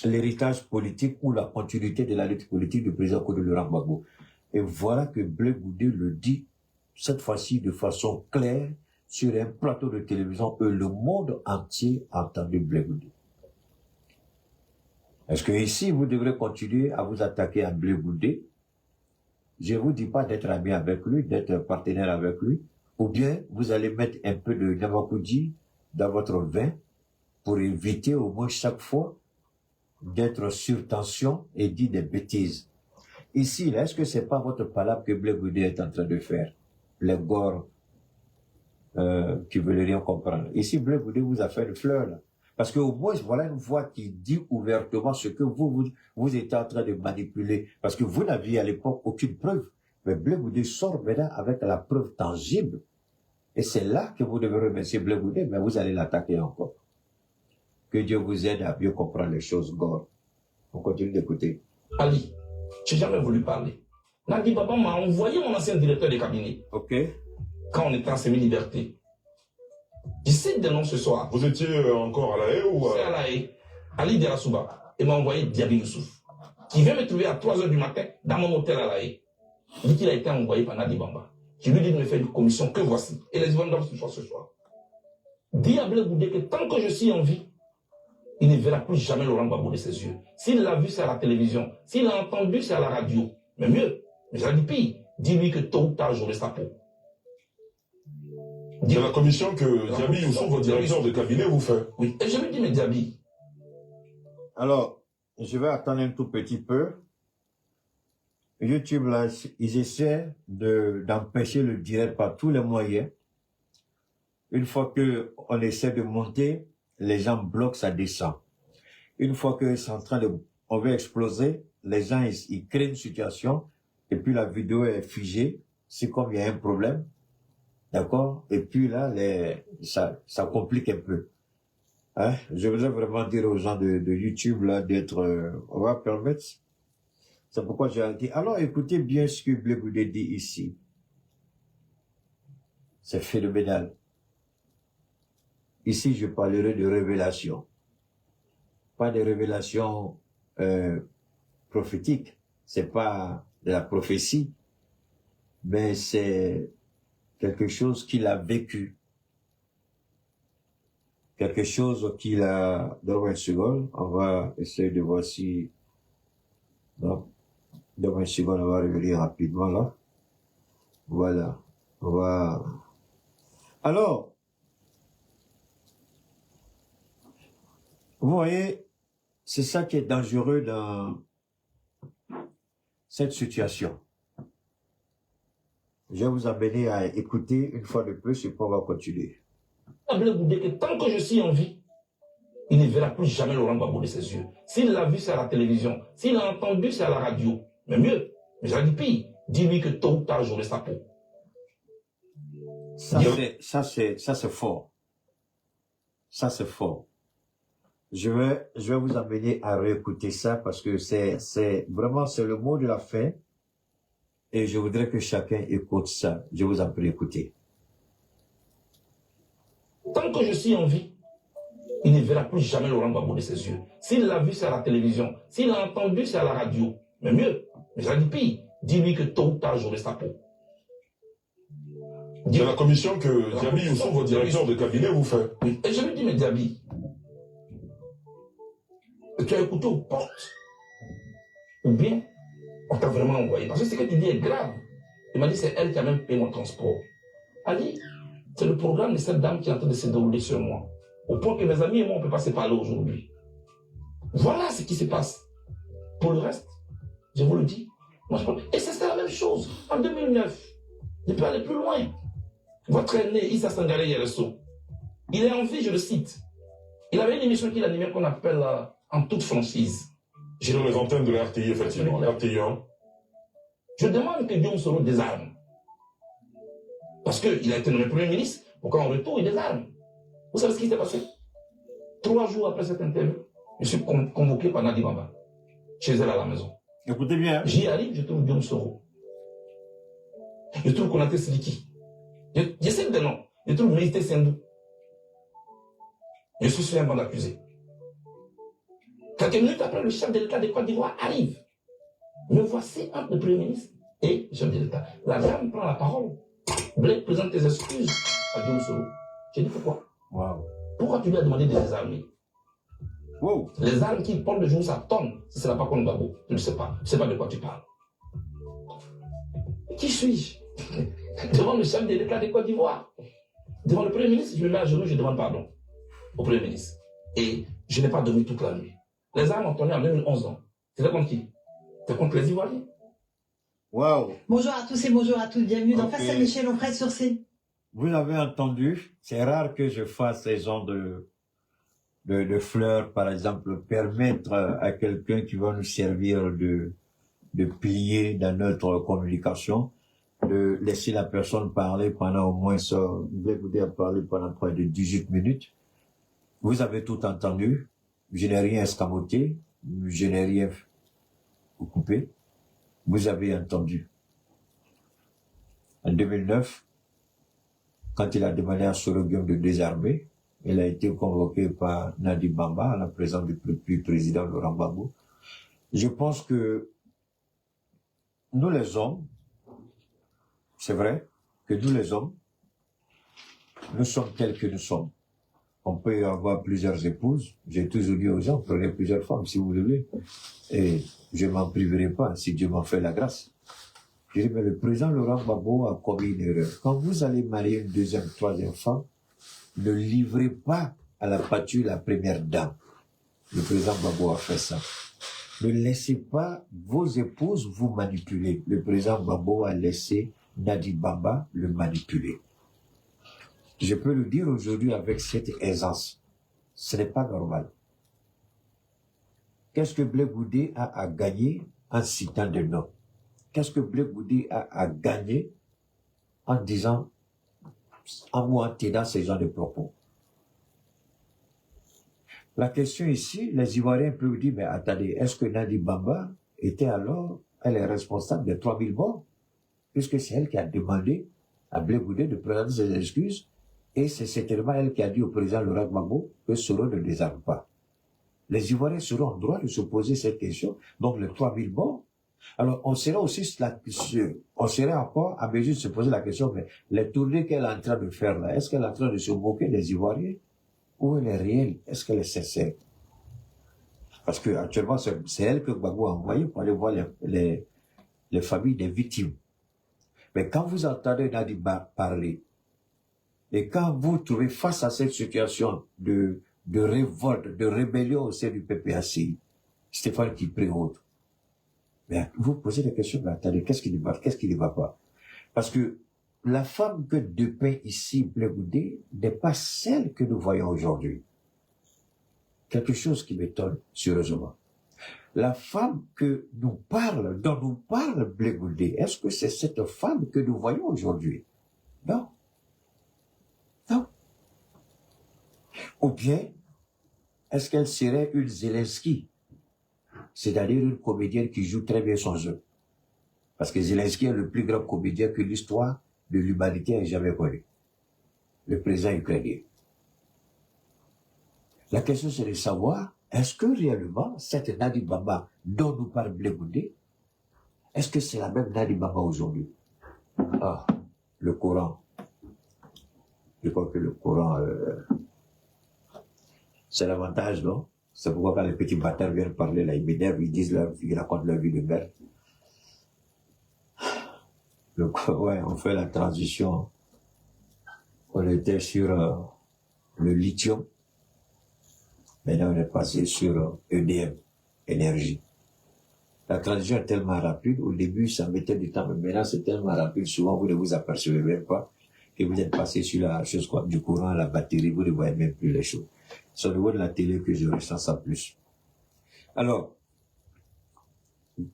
l'héritage politique ou la continuité de la lutte politique du président Laurent Gbagbo. Et voilà que Blé Goudé le dit, cette fois-ci de façon claire, sur un plateau de télévision, et le monde entier a entendu Blé Goudé. Est-ce que ici, vous devrez continuer à vous attaquer à Blé Goudé? Je ne vous dis pas d'être ami avec lui, d'être partenaire avec lui, ou bien vous allez mettre un peu de Namakoudi dans votre vin pour éviter au moins chaque fois d'être sur tension et dire des bêtises. Ici, est-ce que c'est pas votre palabre que Blé Goudé est en train de faire? Les Gore qui veulent rien comprendre. Ici, Blé Goudé vous a fait une fleur, là. Parce qu'au moins, voilà une voix qui dit ouvertement ce que vous êtes en train de manipuler. Parce que vous n'aviez à l'époque aucune preuve. Mais Blé Goudé sort maintenant avec la preuve tangible. Et c'est là que vous devez remercier Blé Goudé, mais vous allez l'attaquer encore. Que Dieu vous aide à mieux comprendre les choses, Gore. On continue d'écouter. Ali, j'ai jamais voulu parler. Nadi Bamba m'a envoyé mon ancien directeur de cabinet. Ok. Quand on était en semi-liberté. Je cite des noms ce soir. Vous étiez encore à La Haye ou à La Haye. Ali Derasouba. Et m'a envoyé Diaby Youssouf, qui vient me trouver à 3 h du matin dans mon hôtel à La Haye. Il dit qu'il a été envoyé par Nadi Bamba. Je lui dis de me faire une commission que voici. Et les vendeurs ce soir. Dis à Blé Goudé que tant que je suis en vie, il ne verra plus jamais Laurent Gbagbo de ses yeux. S'il l'a vu, c'est à la télévision. S'il l'a entendu, c'est à la radio. Mais mieux, j'ai dit pire, dis-lui que tôt ou tard, j'aurai sa peau. C'est la commission que Diaby Youssouf, votre directeur de cabinet, vous fait. Oui, et je lui dis, mais Diaby. Alors, je vais attendre un tout petit peu. YouTube, là, ils essaient d'empêcher le direct par tous les moyens. Une fois qu'on essaie de monter, les gens bloquent, ça descend. Une fois que c'est en train on veut exploser, les gens, ils créent une situation, et puis la vidéo est figée. C'est comme il y a un problème. D'accord? Et puis là, ça complique un peu. Hein? Je voudrais vraiment dire aux gens de YouTube, là, d'être, on va permettre. C'est pourquoi j'ai dit, alors écoutez bien ce que Blé Goudé dit ici. C'est phénoménal. Ici, je parlerai de révélation. Pas de révélation prophétique. C'est pas de la prophétie. Mais c'est quelque chose qu'il a vécu. Quelque chose qu'il a... Dans une seconde, on va essayer de voir si... Non. Dans une seconde, on va revenir rapidement là. Voilà. On va... Alors, vous voyez, c'est ça qui est dangereux dans cette situation. Je vais vous amener à écouter une fois de plus et puis on va continuer. Blé Goudé que tant que je suis en vie, il ne verra plus jamais Laurent Gbagbo de ses yeux. S'il l'a vu, c'est à la télévision. S'il l'a entendu, c'est à la radio. Mais mieux, j'ai dit pire, dis-lui que tôt ou tard, j'aurai sa peau. Ça, c'est fort. Ça, c'est fort. Je vais vous amener à réécouter ça parce que c'est vraiment, c'est le mot de la fin. Et je voudrais que chacun écoute ça. Je vous en prie, écoutez. Tant que je suis en vie, il ne verra plus jamais Laurent Gbagbo de ses yeux. S'il l'a vu, c'est à la télévision. S'il l'a entendu, c'est à la radio. Mais mieux, j'ai dit pire, dis-lui que tôt ou tard, j'aurai sa peau. C'est la commission que Diaby Youssouf, votre directeur de cabinet, vous fait. Oui, et je lui dis, mais Diaby, tu as écouté aux portes. Ou bien, on t'a vraiment envoyé. Parce que ce que tu dis est grave. Il m'a dit, c'est elle qui a même payé mon transport. Ali, C'est le programme de cette dame qui est en train de se dérouler sur moi. Au point que mes amis et moi, on ne peut pas se parler aujourd'hui. Voilà ce qui se passe. Pour le reste, je vous le dis. Moi, et c'est la même chose. En 2009, je peux aller plus loin. Votre aîné, Issa Sangaré Yereso, il est en vie, je le cite. Il avait une émission qu'il animait qu'on appelle En toute franchise. Sur les antennes de la RTI, effectivement. RTI 1. Je demande que Guillaume Soro désarme. Parce qu'il a été nommé Premier ministre, pour qu'en retour, il désarme. Vous savez ce qui s'est passé? 3 jours après cette interview, je suis convoqué par Nadi Bamba, chez elle à la maison. Écoutez bien. J'y arrive, je trouve Guillaume Soro. Je trouve Konaté Sidiki. Je sais des noms. Je trouve Méité Sendou. Je suis sur un banc d'accusé. Quelques minutes après, le chef de l'État de Côte d'Ivoire arrive. Me voici entre le Premier ministre et le chef de l'État. La dame prend la parole. Blake présente tes excuses à Guillaume Soro. J'ai dit pourquoi? Wow. Pourquoi tu lui as demandé de désarmer? Wow. Les armes qui portent le jour, ça tombe. Si ce n'est pas comme Gbagbo, je ne sais pas. Je ne sais pas de quoi tu parles. Qui suis-je? Devant le chef de l'État de Côte d'Ivoire. Devant le Premier ministre, je me mets à genoux, je demande pardon au Premier ministre. Et je n'ai pas dormi toute la nuit. Les armes ont tourné en 2011 ans. C'était contre qui? C'était contre les Ivoiriens. Wow. Bonjour à tous et bonjour à toutes. Bienvenue dans Face à Michel Onfray sur C. Vous l'avez entendu, c'est rare que je fasse ces genres de fleurs, par exemple, permettre à quelqu'un qui va nous servir de pilier dans notre communication, de laisser la personne parler pendant au moins ça. Je vais vous dire parler pendant près de 18 minutes. Vous avez tout entendu. Je n'ai rien escamoté. Je n'ai rien coupé. Vous avez entendu. En 2009, quand il a demandé à Soro Guillaume de désarmer, il a été convoqué par Nadi Bamba, à la présence du président Laurent Gbagbo. Je pense que nous les hommes, c'est vrai que nous les hommes, nous sommes tels que nous sommes. On peut avoir plusieurs épouses. J'ai toujours dit aux gens, prenez plusieurs femmes si vous voulez. Et je m'en priverai pas si Dieu m'en fait la grâce. Je dis, mais le président Laurent Gbagbo a commis une erreur. Quand vous allez marier une deuxième, troisième femme, ne livrez pas à la pâture la première dame. Le président Gbagbo a fait ça. Ne laissez pas vos épouses vous manipuler. Le président Gbagbo a laissé Nadi Bamba le manipuler. Je peux le dire aujourd'hui avec cette aisance. Ce n'est pas normal. Qu'est-ce que Blé Goudé a à gagner en citant des noms? Qu'est-ce que Blé Goudé a à gagner en disant, en tenant ces gens de propos? La question ici, les Ivoiriens peuvent dire, mais attendez, est-ce que Nadi Bamba était alors, elle est responsable des 3000 morts? Puisque c'est elle qui a demandé à Blé Goudé de présenter ses excuses, et c'est certainement elle qui a dit au président Laurent Gbagbo que Soro ne désarme pas. Les Ivoiriens seront en droit de se poser cette question, donc les 3000 morts. Alors, on serait encore à mesure de se poser la question, mais les tournées qu'elle est en train de faire là, est-ce qu'elle est en train de se moquer des Ivoiriens? Ou elle est réelle? Est-ce qu'elle est sincère? Parce que actuellement, c'est elle que Gbagbo a envoyé pour aller voir les familles des victimes. Mais quand vous entendez Nadi parler, et quand vous trouvez face à cette situation de révolte, de rébellion au sein du PPACI, Stéphane qui préhaute, mais vous posez des questions, mais attendez, qu'est-ce qui ne va pas? Parce que la femme que dépeint ici Blé Goudé n'est pas celle que nous voyons aujourd'hui. Quelque chose qui m'étonne, sérieusement. La femme dont nous parle Blé Goudé, est-ce que c'est cette femme que nous voyons aujourd'hui? Non. Non. Ou bien, est-ce qu'elle serait une Zelensky? C'est-à-dire une comédienne qui joue très bien son jeu. Parce que Zelensky est le plus grand comédien que l'histoire de l'humanité ait jamais connu. Le président ukrainien. La question c'est de savoir, est-ce que réellement, cette Nadi Bamba dont nous parle Blé Goudé, est-ce que c'est la même Nadi Bamba aujourd'hui? Ah, le Coran. Je crois que le Coran, c'est l'avantage, non? C'est pourquoi quand les petits bâtards viennent parler, là, ils m'énervent, ils racontent leur vie de merde. Ouais, on fait la transition On était sur le lithium. Maintenant, on est passé sur EDM, énergie. La transition est tellement rapide. Au début, ça mettait du temps, mais maintenant, c'est tellement rapide. Souvent, vous ne vous apercevez même pas que vous êtes passé sur la chose comme du courant à la batterie. Vous ne voyez même plus les choses. C'est au niveau de la télé que je ressens ça plus. Alors,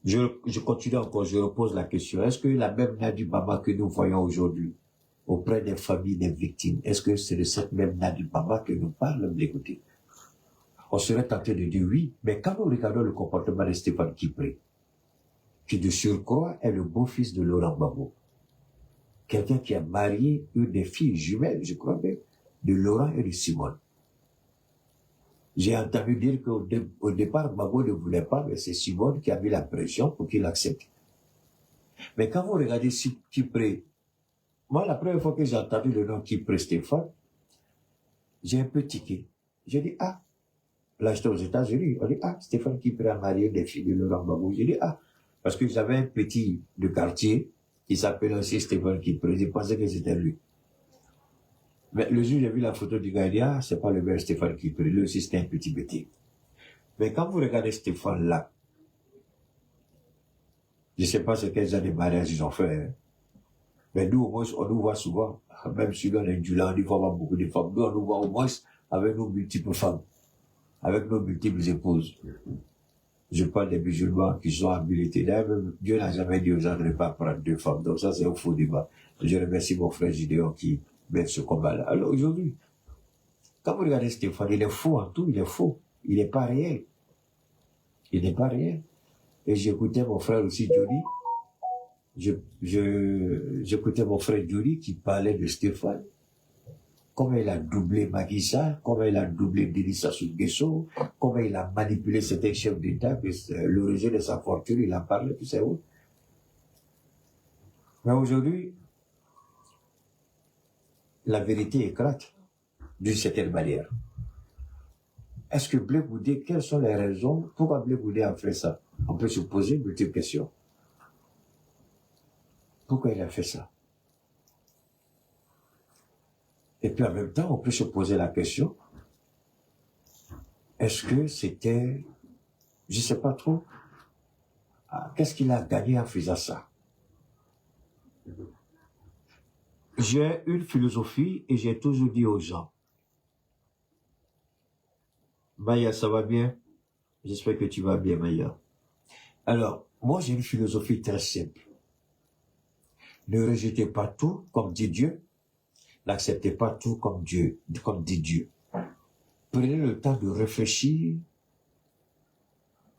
je continue encore, je repose la question. Est-ce que la même Nadi Baba que nous voyons aujourd'hui auprès des familles des victimes, est-ce que c'est de cette même Nadi Baba que nous parlons d'écouter? On serait tenté de dire oui, mais quand nous regardons le comportement de Stéphane Kipré, qui de surcroît est le beau-fils de Laurent Gbagbo, quelqu'un qui a marié une des filles jumelles, je crois bien, de Laurent et de Simone. J'ai entendu dire qu'au départ, Gbagbo ne voulait pas, mais c'est Simone qui a mis la pression pour qu'il accepte. Mais quand vous regardez Kipré, moi, la première fois que j'ai entendu le nom Kipré Stéphane, j'ai un peu tiqué. J'ai dit, ah, là j'étais aux États-Unis, on dit, ah, Stéphane Kipré a marié des filles de Laurent Gbagbo. J'ai dit, ah, parce que j'avais un petit de quartier qui s'appelait aussi Stéphane Kipré. Je pensais que c'était lui. Mais le jour où j'ai vu la photo du gars, il dit, ah, c'est pas le même Stéphane Kipré, lui aussi c'était un petit bêtise. Mais quand vous regardez Stéphane là, je sais pas ce quels années de mariage ils ont fait, hein. Mais nous, au moins, on nous voit souvent, même si on est du land, il faut avoir beaucoup de femmes. Nous, on nous voit au moins avec nos multiples femmes, avec nos multiples épouses. Je parle des musulmans qui sont habilités. D'ailleurs, Dieu n'a jamais dit aux gens de ne pas prendre 2 femmes. Donc ça, c'est un faux débat. Je remercie mon frère Gideon qui mène ce combat-là. Alors aujourd'hui, quand vous regardez Stéphane, il est faux en tout, il est faux. Il n'est pas réel. Il n'est pas réel. Et j'écoutais mon frère aussi, Johnny. J'écoutais mon frère Johnny qui parlait de Stéphane. Comment il a doublé Macky Sall, comment il a doublé Denis Sassou Nguesso, comment il a manipulé certains chefs d'État, l'origine de sa fortune, il en parlait, tout ça. Mais aujourd'hui, la vérité éclate d'une certaine manière. Est-ce que Blé Goudé, quelles sont les raisons pourquoi Blé Goudé a fait ça? On peut se poser une multiple question. Pourquoi il a fait ça? Et puis en même temps, on peut se poser la question, est-ce que c'était, je ne sais pas trop, qu'est-ce qu'il a gagné en faisant ça? J'ai une philosophie et j'ai toujours dit aux gens, Maya, ça va bien? J'espère que tu vas bien, Maya. Alors, moi j'ai une philosophie très simple. Ne rejetez pas tout comme dit Dieu. N'acceptez pas tout comme dit Dieu. Prenez le temps de réfléchir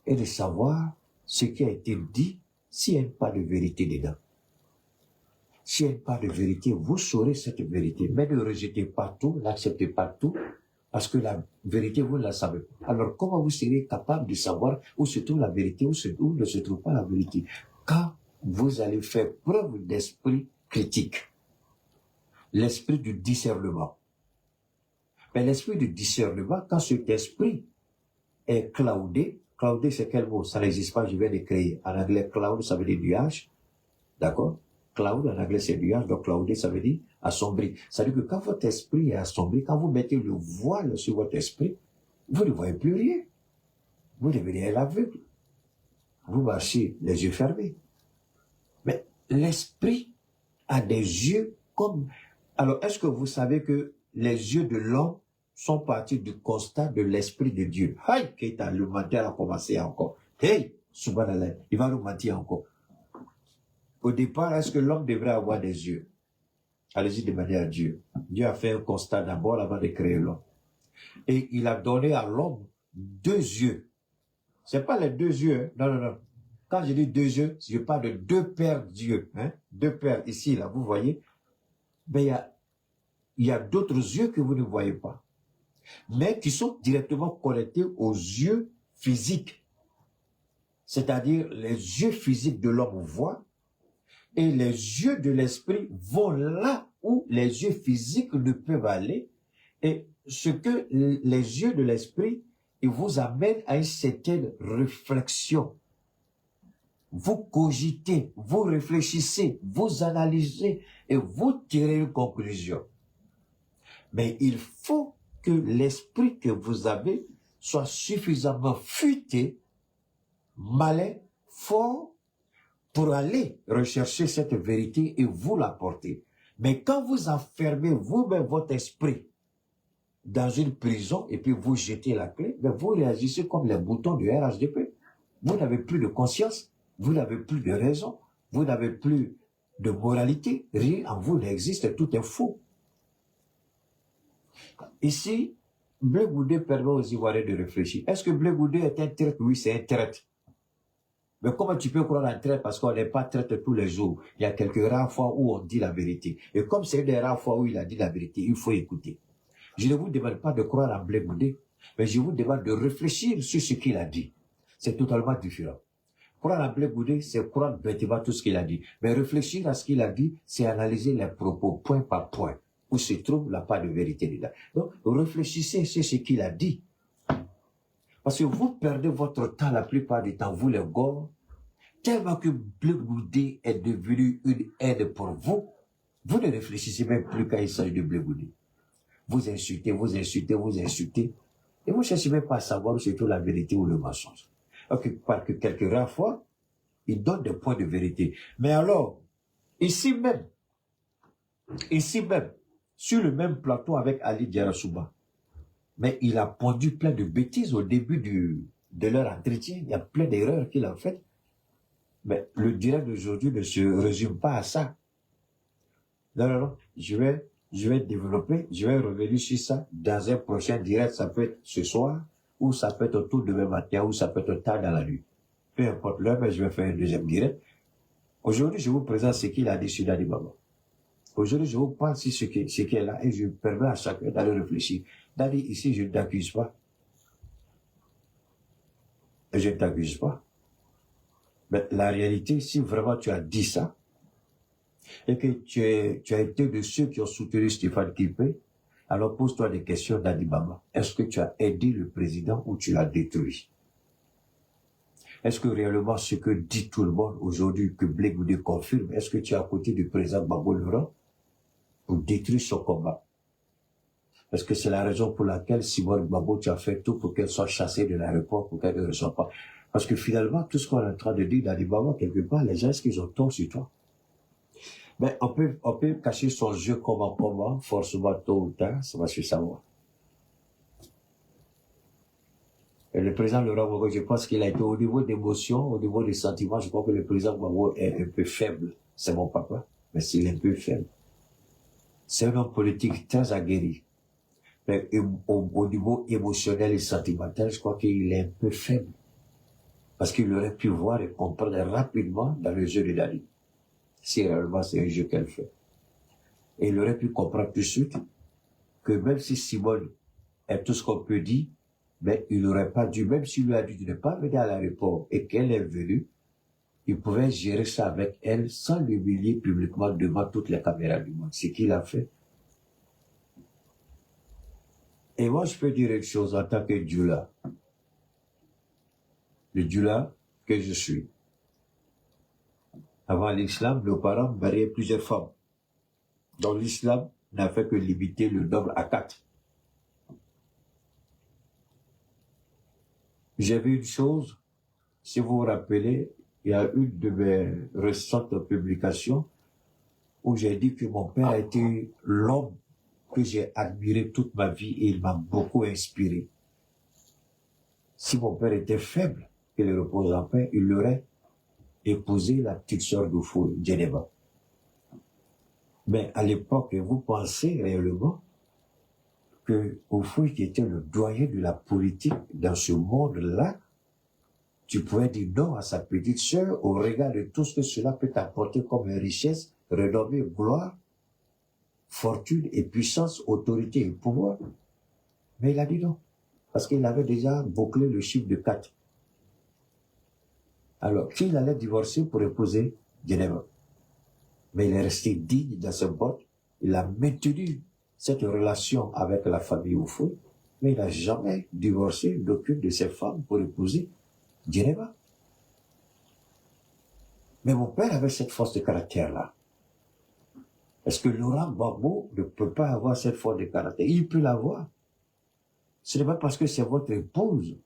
et de savoir ce qui a été dit s'il n'y a pas de vérité dedans. S'il n'y a pas de vérité, vous saurez cette vérité. Mais ne rejetez pas tout, n'acceptez pas tout, parce que la vérité, vous ne la savez pas. Alors, comment vous serez capable de savoir où se trouve la vérité, où ne se trouve pas la vérité? Quand vous allez faire preuve d'esprit critique. L'esprit du discernement. Mais l'esprit du discernement, quand cet esprit est cloudé c'est quel mot? Ça n'existe pas, je viens de créer. En anglais, cloud, ça veut dire nuage. D'accord? Cloud, en anglais, c'est nuage. Donc, cloudé, ça veut dire assombri. Ça veut dire que quand votre esprit est assombri, quand vous mettez le voile sur votre esprit, vous ne voyez plus rien. Vous devenez l'aveugle. Vous marchez les yeux fermés. Mais l'esprit a des yeux comme... Alors, est-ce que vous savez que les yeux de l'homme sont partis du constat de l'esprit de Dieu? Aïe, Keita, le menteur a commencé encore. Hey, subhanallah, il va nous mentir encore. Au départ, est-ce que l'homme devrait avoir des yeux? Allez-y demander à Dieu. Dieu a fait un constat d'abord avant de créer l'homme. Et il a donné à l'homme 2 yeux. C'est pas les 2 yeux, hein? Non. Quand je dis 2 yeux, je parle de 2 paires d'yeux, hein? 2 paires ici, là, vous voyez? Ben, il y a d'autres yeux que vous ne voyez pas, mais qui sont directement connectés aux yeux physiques. C'est-à-dire, les yeux physiques de l'homme voient, et les yeux de l'esprit vont là où les yeux physiques ne peuvent aller, et ce que les yeux de l'esprit, ils vous amènent à une certaine réflexion. Vous cogitez, vous réfléchissez, vous analysez et vous tirez une conclusion. Mais il faut que l'esprit que vous avez soit suffisamment futé, malin, fort, pour aller rechercher cette vérité et vous l'apporter. Mais quand vous enfermez vous-même votre esprit dans une prison et puis vous jetez la clé, ben vous réagissez comme les boutons du RHDP. Vous n'avez plus de conscience, vous n'avez plus de raison, vous n'avez plus de moralité, rien en vous n'existe, tout est faux. Ici, Blé Goudé permet aux Ivoiriens de réfléchir. Est-ce que Blé Goudé est un traître? Oui, c'est un traître. Mais comment tu peux croire en traître parce qu'on n'est pas traître tous les jours? Il y a quelques rares fois où on dit la vérité. Et comme c'est une des rares fois où il a dit la vérité, il faut écouter. Je ne vous demande pas de croire en Blé Goudé, mais je vous demande de réfléchir sur ce qu'il a dit. C'est totalement différent. Croire en Blé Goudé, c'est croire bêtement tout ce qu'il a dit. Mais réfléchir à ce qu'il a dit, c'est analyser les propos point par point, où se trouve la part de vérité dedans. Donc, réfléchissez sur ce qu'il a dit. Parce que vous perdez votre temps la plupart du temps, vous les gars, tellement que Blé Goudé est devenu une aide pour vous, vous ne réfléchissez même plus quand il s'agit de Blé Goudé. Vous insultez, vous insultez, vous insultez, et vous ne cherchez même pas à savoir si c'est la vérité ou le mensonge. Parce que quelques rares fois, il donne des points de vérité. Mais alors, ici même, sur le même plateau avec Ali Diarasouba, mais il a pondu plein de bêtises au début de leur entretien. Il y a plein d'erreurs qu'il a faites. Mais le direct d'aujourd'hui ne se résume pas à ça. Non. Je vais développer, je vais revenir sur ça dans un prochain direct. Ça peut être ce soir, ou ça peut être tout demain matin, ou ça peut être tard dans la nuit. Peu importe l'heure, mais je vais faire un deuxième direct. Aujourd'hui, je vous présente ce qu'il a dit sur Dadi Baba. Aujourd'hui, je vous parle sur ce qui est là et je permets à chacun d'aller réfléchir. Dadi, ici, je ne t'accuse pas. Je ne t'accuse pas. Mais la réalité, si vraiment tu as dit ça, et que tu as été de ceux qui ont soutenu Stéphane Kilpé, alors pose-toi des questions, Dadi Baba. Est-ce que tu as aidé le président ou tu l'as détruit? Est-ce que réellement ce que dit tout le monde aujourd'hui, que Blé Goudé confirme, est-ce que tu es à côté du président Gbagbo Laurent pour détruire son combat? Parce que c'est la raison pour laquelle Simone Gbagbo, tu as fait tout pour qu'elle soit chassée de l'aéroport, pour qu'elle ne reçoive pas. Parce que finalement, tout ce qu'on est en train de dire Dadi Baba, quelque part, les gens, est-ce qu'ils ont tort sur toi? Mais on peut cacher son jeu comment, forcément, tôt ou tard, ça va se savoir. Et le président Laurent Gbagbo, je pense qu'il a été au niveau d'émotion, au niveau des sentiments, je crois que le président Gbagbo est un peu faible. C'est mon papa, mais s'il est un peu faible. C'est un homme politique très aguerri. Mais au niveau émotionnel et sentimental, je crois qu'il est un peu faible. Parce qu'il aurait pu voir et comprendre rapidement dans le jeu de Dadi. Si réellement c'est un jeu qu'elle fait. Et il aurait pu comprendre tout de suite que même si Simone est tout ce qu'on peut dire, mais il n'aurait pas dû, même s'il lui a dit de ne pas venir à l'aéroport et qu'elle est venue, il pouvait gérer ça avec elle sans l'humilier publiquement devant toutes les caméras du monde. C'est ce qu'il a fait. Et moi, je peux dire une chose en tant que Djoula. Le Djoula que je suis. Avant l'islam, nos parents mariaient plusieurs femmes. Donc l'islam n'a fait que limiter le nombre à 4. J'ai vu une chose, si vous vous rappelez, il y a une de mes récentes publications où j'ai dit que mon père a été l'homme que j'ai admiré toute ma vie et il m'a beaucoup inspiré. Si mon père était faible, qu'il repose en paix, il aurait épousé la petite sœur d'Oufou, Djeneba. Mais à l'époque, vous pensez réellement que Oufou, qui était le doyen de la politique dans ce monde-là, tu pouvais dire non à sa petite sœur au regard de tout ce que cela peut apporter comme richesse, renommée, gloire, fortune et puissance, autorité et pouvoir. Mais il a dit non, parce qu'il avait déjà bouclé le chiffre de 4. Alors, qu'il allait divorcer pour épouser Djeneba. Mais il est resté digne dans ce botte. Il a maintenu cette relation avec la famille Oufou, mais il n'a jamais divorcé d'aucune de ses femmes pour épouser Djeneba. Mais mon père avait cette force de caractère-là. Est-ce que Laurent Gbagbo ne peut pas avoir cette force de caractère? Il peut l'avoir. Ce n'est pas parce que c'est votre épouse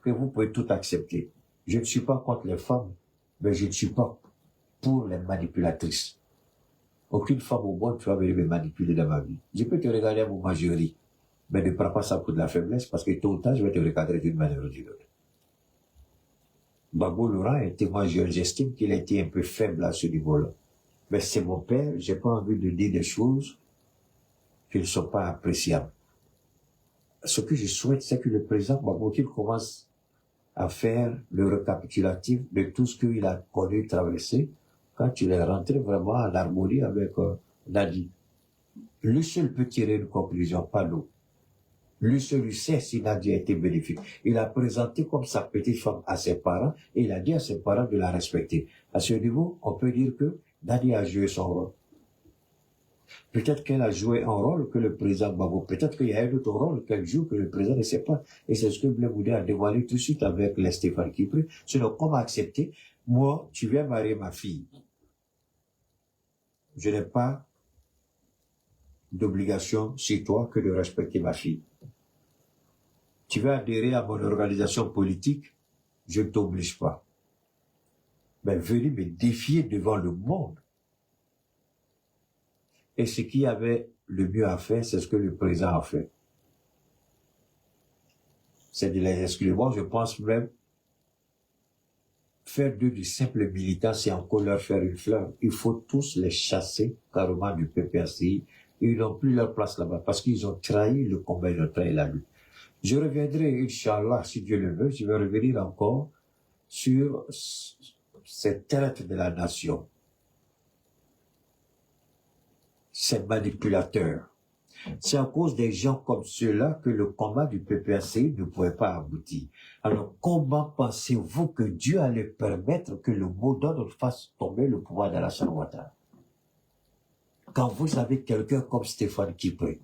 que vous pouvez tout accepter. Je ne suis pas contre les femmes, mais je ne suis pas pour les manipulatrices. Aucune femme au monde, tu vas venir me manipuler dans ma vie. Je peux te regarder à mon majorité, mais ne prends pas ça pour de la faiblesse, parce que tôt ou tard, je vais te recadrer d'une manière ou d'une autre. Gbagbo Laurent est témoin, j'estime qu'il a été un peu faible à ce niveau-là. Mais c'est mon père, j'ai pas envie de dire des choses qui ne sont pas appréciables. Ce que je souhaite, c'est que le président Gbagbo, qu'il commence à faire le récapitulatif de tout ce qu'il a connu traverser quand il est rentré vraiment en harmonie avec Nadi. Lui seul peut tirer une conclusion, pas l'autre. Lui seul sait si Nadi a été bénéfique. Il a présenté comme sa petite femme à ses parents et il a dit à ses parents de la respecter. À ce niveau, on peut dire que Nadi a joué son rôle. Peut-être qu'elle a joué un rôle que le président Gbagbo, peut-être qu'il y a un autre rôle qu'elle joue que le président ne sait pas. Et c'est ce que Blé Goudé a dévoilé tout de suite avec les Stéphane Kipré. Sinon, comment accepter? Moi, tu viens marier ma fille. Je n'ai pas d'obligation sur toi que de respecter ma fille. Tu veux adhérer à mon organisation politique, je ne t'oblige pas. Mais venez me défier devant le monde. Et ce qui avait le mieux à faire, c'est ce que le président a fait. C'est de les exclure. Moi, je pense même faire d'eux de simples militants, c'est encore leur faire une fleur. Il faut tous les chasser carrément du PPRCI. Ils n'ont plus leur place là-bas parce qu'ils ont trahi le combat, ils ont trahi la lutte. Je reviendrai, Inch'Allah, si Dieu le veut, je vais revenir encore sur cette traite de la nation. Ces manipulateurs. C'est à cause des gens comme ceux-là que le combat du PPRCI ne pouvait pas aboutir. Alors, comment pensez-vous que Dieu allait permettre que le mot d'ordre fasse tomber le pouvoir d'Alassane Ouattara? Quand vous avez quelqu'un comme Stéphane Kipré,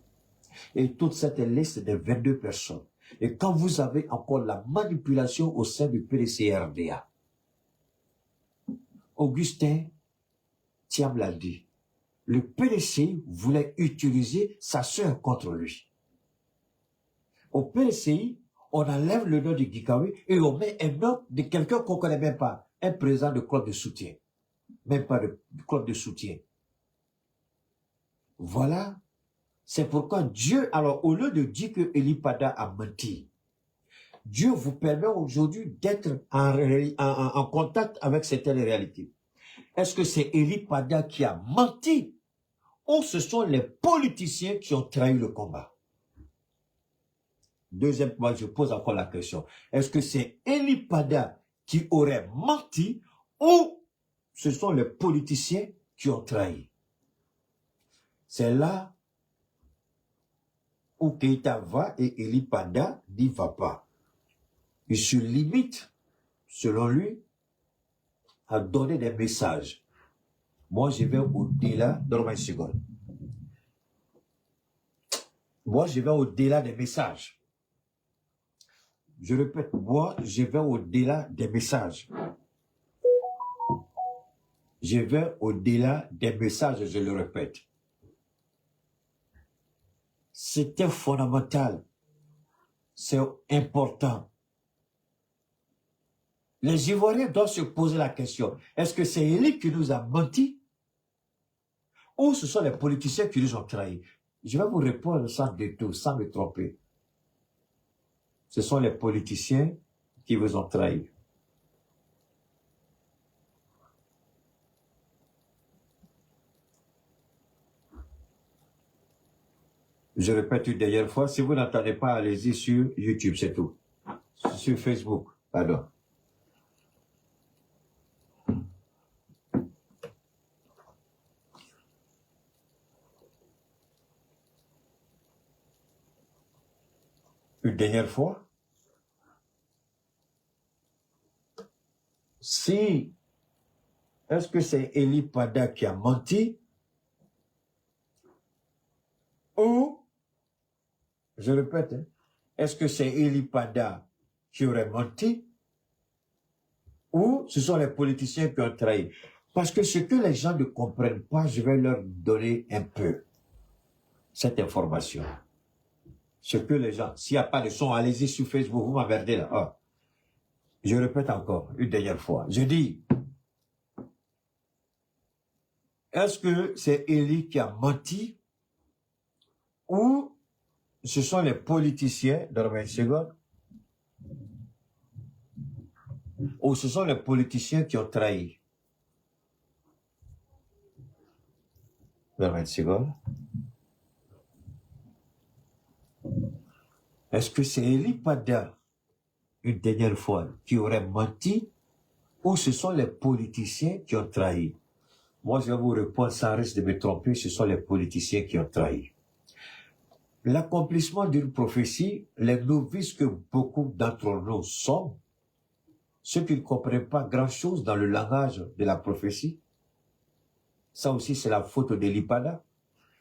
et toute cette liste de 22 personnes, et quand vous avez encore la manipulation au sein du PDC-RDA, Augustin Thiam l'a dit, le PDCI voulait utiliser sa sœur contre lui. Au PDCI, on enlève le nom de Gikawi et on met un nom de quelqu'un qu'on ne connaît même pas, un président de club de soutien. Même pas de club de soutien. Voilà. C'est pourquoi Dieu, alors au lieu de dire que Eli Pada a menti, Dieu vous permet aujourd'hui d'être en contact avec certaines réalités. Est-ce que c'est Eli Pada qui a menti ou ce sont les politiciens qui ont trahi le combat? Deuxièmement, je pose encore la question. Est-ce que c'est Eli Pada qui aurait menti ou ce sont les politiciens qui ont trahi? C'est là où Keïta va et Eli Pada n'y va pas. Il se limite, selon lui, à donner des messages. Moi, je vais au-delà, donne-moi une seconde. Moi, je vais au-delà des messages. Je répète, moi, je vais au-delà des messages. Je vais au-delà des messages, je le répète. C'était fondamental. C'est important. Les Ivoiriens doivent se poser la question. Est-ce que c'est Eli qui nous a menti? Ou ce sont les politiciens qui nous ont trahis? Je vais vous répondre sans détour, sans me tromper. Ce sont les politiciens qui vous ont trahis. Je répète une dernière fois, si vous n'entendez pas, allez-y sur YouTube, c'est tout. Sur Facebook, pardon. Une dernière fois. Si, est-ce que c'est Eli Pada qui a menti? Ou, je répète, est-ce que c'est Eli Pada qui aurait menti? Ou ce sont les politiciens qui ont trahi? Parce que ce que les gens ne comprennent pas, je vais leur donner un peu cette information. Ce que les gens, s'il n'y a pas de son, allez-y sur Facebook, vous m'emmerdez là. Ah. Je répète encore, une dernière fois. Je dis, est-ce que c'est Élie qui a menti ou ce sont les politiciens, dans 20 secondes, ou ce sont les politiciens qui ont trahi? Dans 20 secondes. Est-ce que c'est Élie Pada, une dernière fois, qui aurait menti, ou ce sont les politiciens qui ont trahi? Moi, je vais vous répondre sans risque de me tromper, ce sont les politiciens qui ont trahi. L'accomplissement d'une prophétie, les novices que beaucoup d'entre nous sont, ceux qui ne comprennent pas grand-chose dans le langage de la prophétie, ça aussi c'est la faute d'Élie Pada.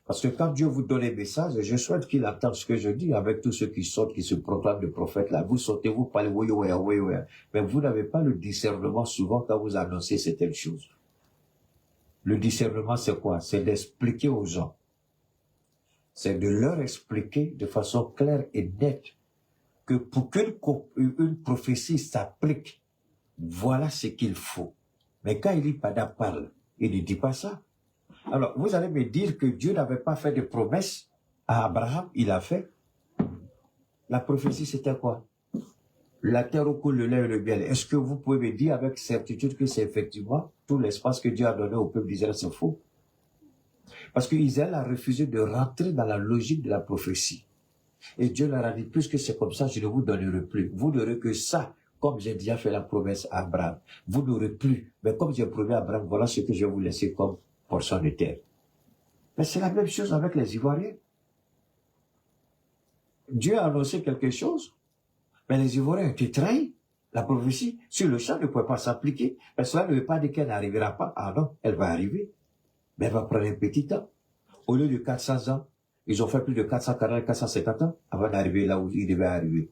Parce que quand Dieu vous donne un message, je souhaite qu'il entende ce que je dis avec tous ceux qui sortent, qui se proclament de prophètes là. Vous sortez, vous parlez, oui, mais vous n'avez pas le discernement souvent quand vous annoncez certaines choses. Le discernement, c'est quoi? C'est d'expliquer aux gens. C'est de leur expliquer de façon claire et nette que pour qu'une prophétie s'applique, voilà ce qu'il faut. Mais quand Élie Pada parle, il ne dit pas ça. Alors, vous allez me dire que Dieu n'avait pas fait de promesses à Abraham, il a fait. La prophétie, c'était quoi? La terre où coule le lait et le miel. Est-ce que vous pouvez me dire avec certitude que c'est effectivement tout l'espace que Dieu a donné au peuple d'Israël, c'est faux? Parce qu'Israël a refusé de rentrer dans la logique de la prophétie. Et Dieu leur a dit, puisque c'est comme ça, je ne vous donnerai plus. Vous n'aurez que ça, comme j'ai déjà fait la promesse à Abraham. Vous n'aurez plus. Mais comme j'ai promis à Abraham, voilà ce que je vais vous laisser comme portion de terre. Mais c'est la même chose avec les Ivoiriens. Dieu a annoncé quelque chose, mais les Ivoiriens ont été trahis. La prophétie, sur le champ, ne peut pas s'appliquer. Mais cela ne veut pas dire qu'elle n'arrivera pas. Ah non, elle va arriver. Mais elle va prendre un petit temps. Au lieu de 400 ans, ils ont fait plus de 440, 450 ans avant d'arriver là où ils devaient arriver.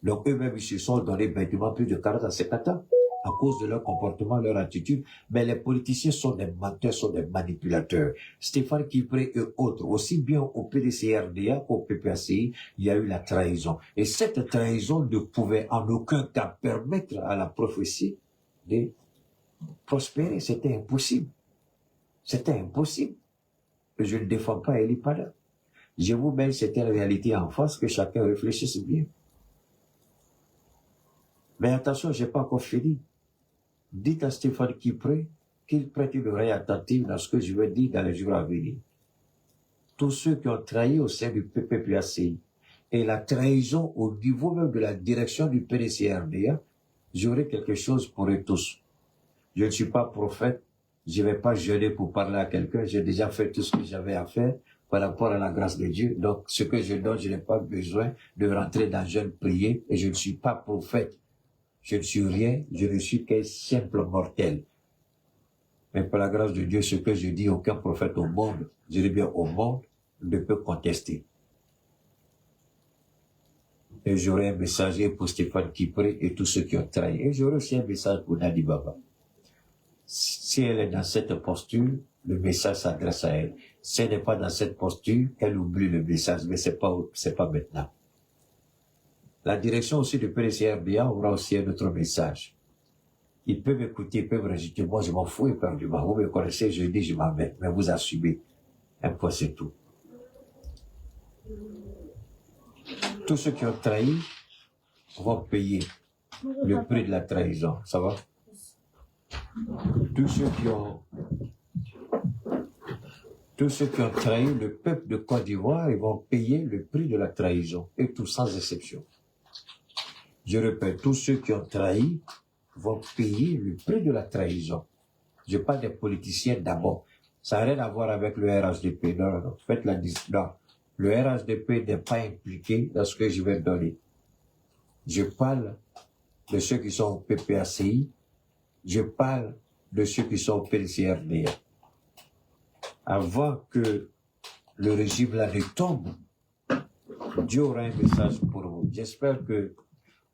Donc eux-mêmes, ils se sont donné bêtement plus de 40 à 50 ans à cause de leur comportement, leur attitude. Mais les politiciens sont des menteurs, sont des manipulateurs. Stéphane Kipré et autres, aussi bien au PDCRDA qu'au PPACI, il y a eu la trahison. Et cette trahison ne pouvait en aucun cas permettre à la prophétie de prospérer. C'était impossible. C'était impossible. Je ne défends pas Élie Pada. Je vous mets cette réalité en face, que chacun réfléchisse bien. Mais attention, je n'ai pas encore fini. Dites à Stéphane Kipré qu'il prête une oreille attentive dans ce que je vais dire dans les jours à venir. Tous ceux qui ont trahi au sein du PPACI et la trahison au niveau même de la direction du PDCRDA, j'aurai quelque chose pour eux tous. Je ne suis pas prophète, je ne vais pas jeûner pour parler à quelqu'un, j'ai déjà fait tout ce que j'avais à faire par rapport à la grâce de Dieu. Donc, ce que je donne, je n'ai pas besoin de rentrer dans jeûne prier et je ne suis pas prophète. Je ne suis rien, je ne suis qu'un simple mortel. Mais par la grâce de Dieu, ce que je dis, aucun prophète au monde, je dis bien au monde, ne peut contester. Et j'aurai un messager pour Stéphane Kipré et tous ceux qui ont trahi. Et j'aurai aussi un message pour Nadi Baba. Si elle est dans cette posture, le message s'adresse à elle. Si elle n'est pas dans cette posture, elle oublie le message, mais c'est pas maintenant. La direction aussi du PDCRDA aura aussi un autre message. Ils peuvent écouter, ils peuvent résulter. Moi, je m'en fous éperdument. Vous me connaissez, je dis, je m'en vais. Mais vous assumez. Un point, c'est tout. Tous ceux qui ont trahi vont payer le prix de la trahison. Ça va? Tous ceux qui ont trahi le peuple de Côte d'Ivoire, ils vont payer le prix de la trahison. Et tout sans exception. Je répète, tous ceux qui ont trahi vont payer le prix de la trahison. Je parle des politiciens d'abord. Ça n'a rien à voir avec le RHDP. Non. Faites la distinction. Non. Le RHDP n'est pas impliqué dans ce que je vais donner. Je parle de ceux qui sont au PPACI. Je parle de ceux qui sont au PDCRDA. Avant que le régime là ne tombe, Dieu aura un message pour vous. J'espère que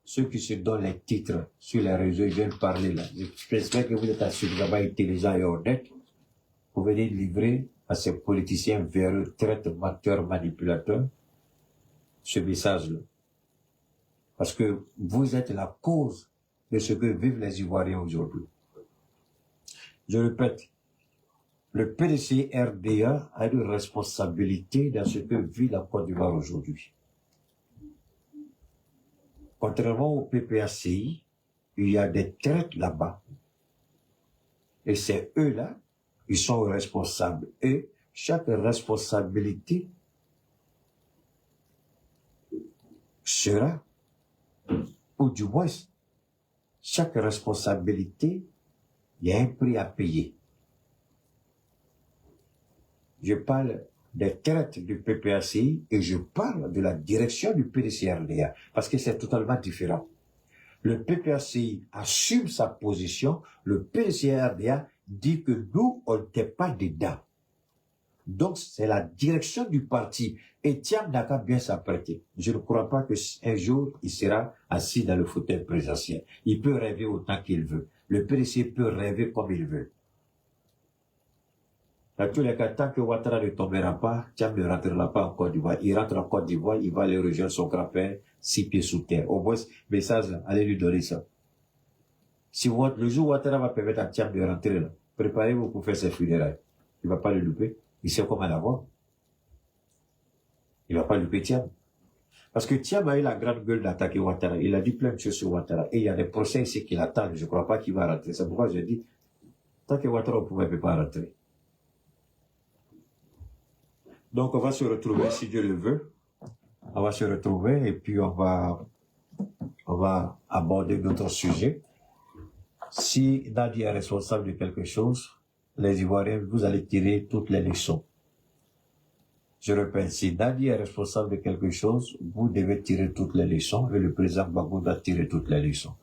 ceux qui se donnent les titres sur les réseaux, ils viennent parler là. J'espère que vous êtes suffisamment intelligent et honnête pour venir livrer à ces politiciens véreux, traites, menteurs, manipulateurs, ce message-là. Parce que vous êtes la cause de ce que vivent les Ivoiriens aujourd'hui. Je répète, le PDC RDA a une responsabilité dans ce que vit la Côte d'Ivoire aujourd'hui. Contrairement au PPACI, il y a des traites là-bas. Et c'est eux-là, ils sont responsables. Et chaque responsabilité sera, ou du moins, chaque responsabilité, il y a un prix à payer. Je parle des traites du PPACI et je parle de la direction du PDC-RDA parce que c'est totalement différent. Le PPACI assume sa position, le PDC-RDA dit que nous, on n'était pas dedans. Donc, c'est la direction du parti. Et Thiam n'a qu'à bien s'apprêter. Je ne crois pas qu'un jour, il sera assis dans le fauteuil présidentiel. Il peut rêver autant qu'il veut. Le PDC peut rêver comme il veut. Dans tous les cas, tant que Ouattara ne tombera pas, Thiam ne rentrera pas en Côte d'Ivoire. Il rentre en Côte d'Ivoire, il va aller rejoindre son grand-père, 6 pieds sous terre. Au moins, message, là, allez lui donner ça. Si le jour où Ouattara va permettre à Thiam de rentrer là, préparez-vous pour faire ses funérailles. Il ne va pas le louper. Il sait comment l'avoir. Il ne va pas louper Thiam. Parce que Thiam a eu la grande gueule d'attaquer Ouattara. Il a dit plein de choses sur Ouattara. Et il y a des procès ici qui l'attendent. Je ne crois pas qu'il va rentrer. C'est pourquoi je dis, tant que Ouattara ne peut pas rentrer. Donc, on va se retrouver, si Dieu le veut. On va se retrouver et puis on va aborder d'autres sujets. Si Nadi est responsable de quelque chose, les Ivoiriens, vous allez tirer toutes les leçons. Je répète, si Nadi est responsable de quelque chose, vous devez tirer toutes les leçons et le président Gbagbo doit tirer toutes les leçons.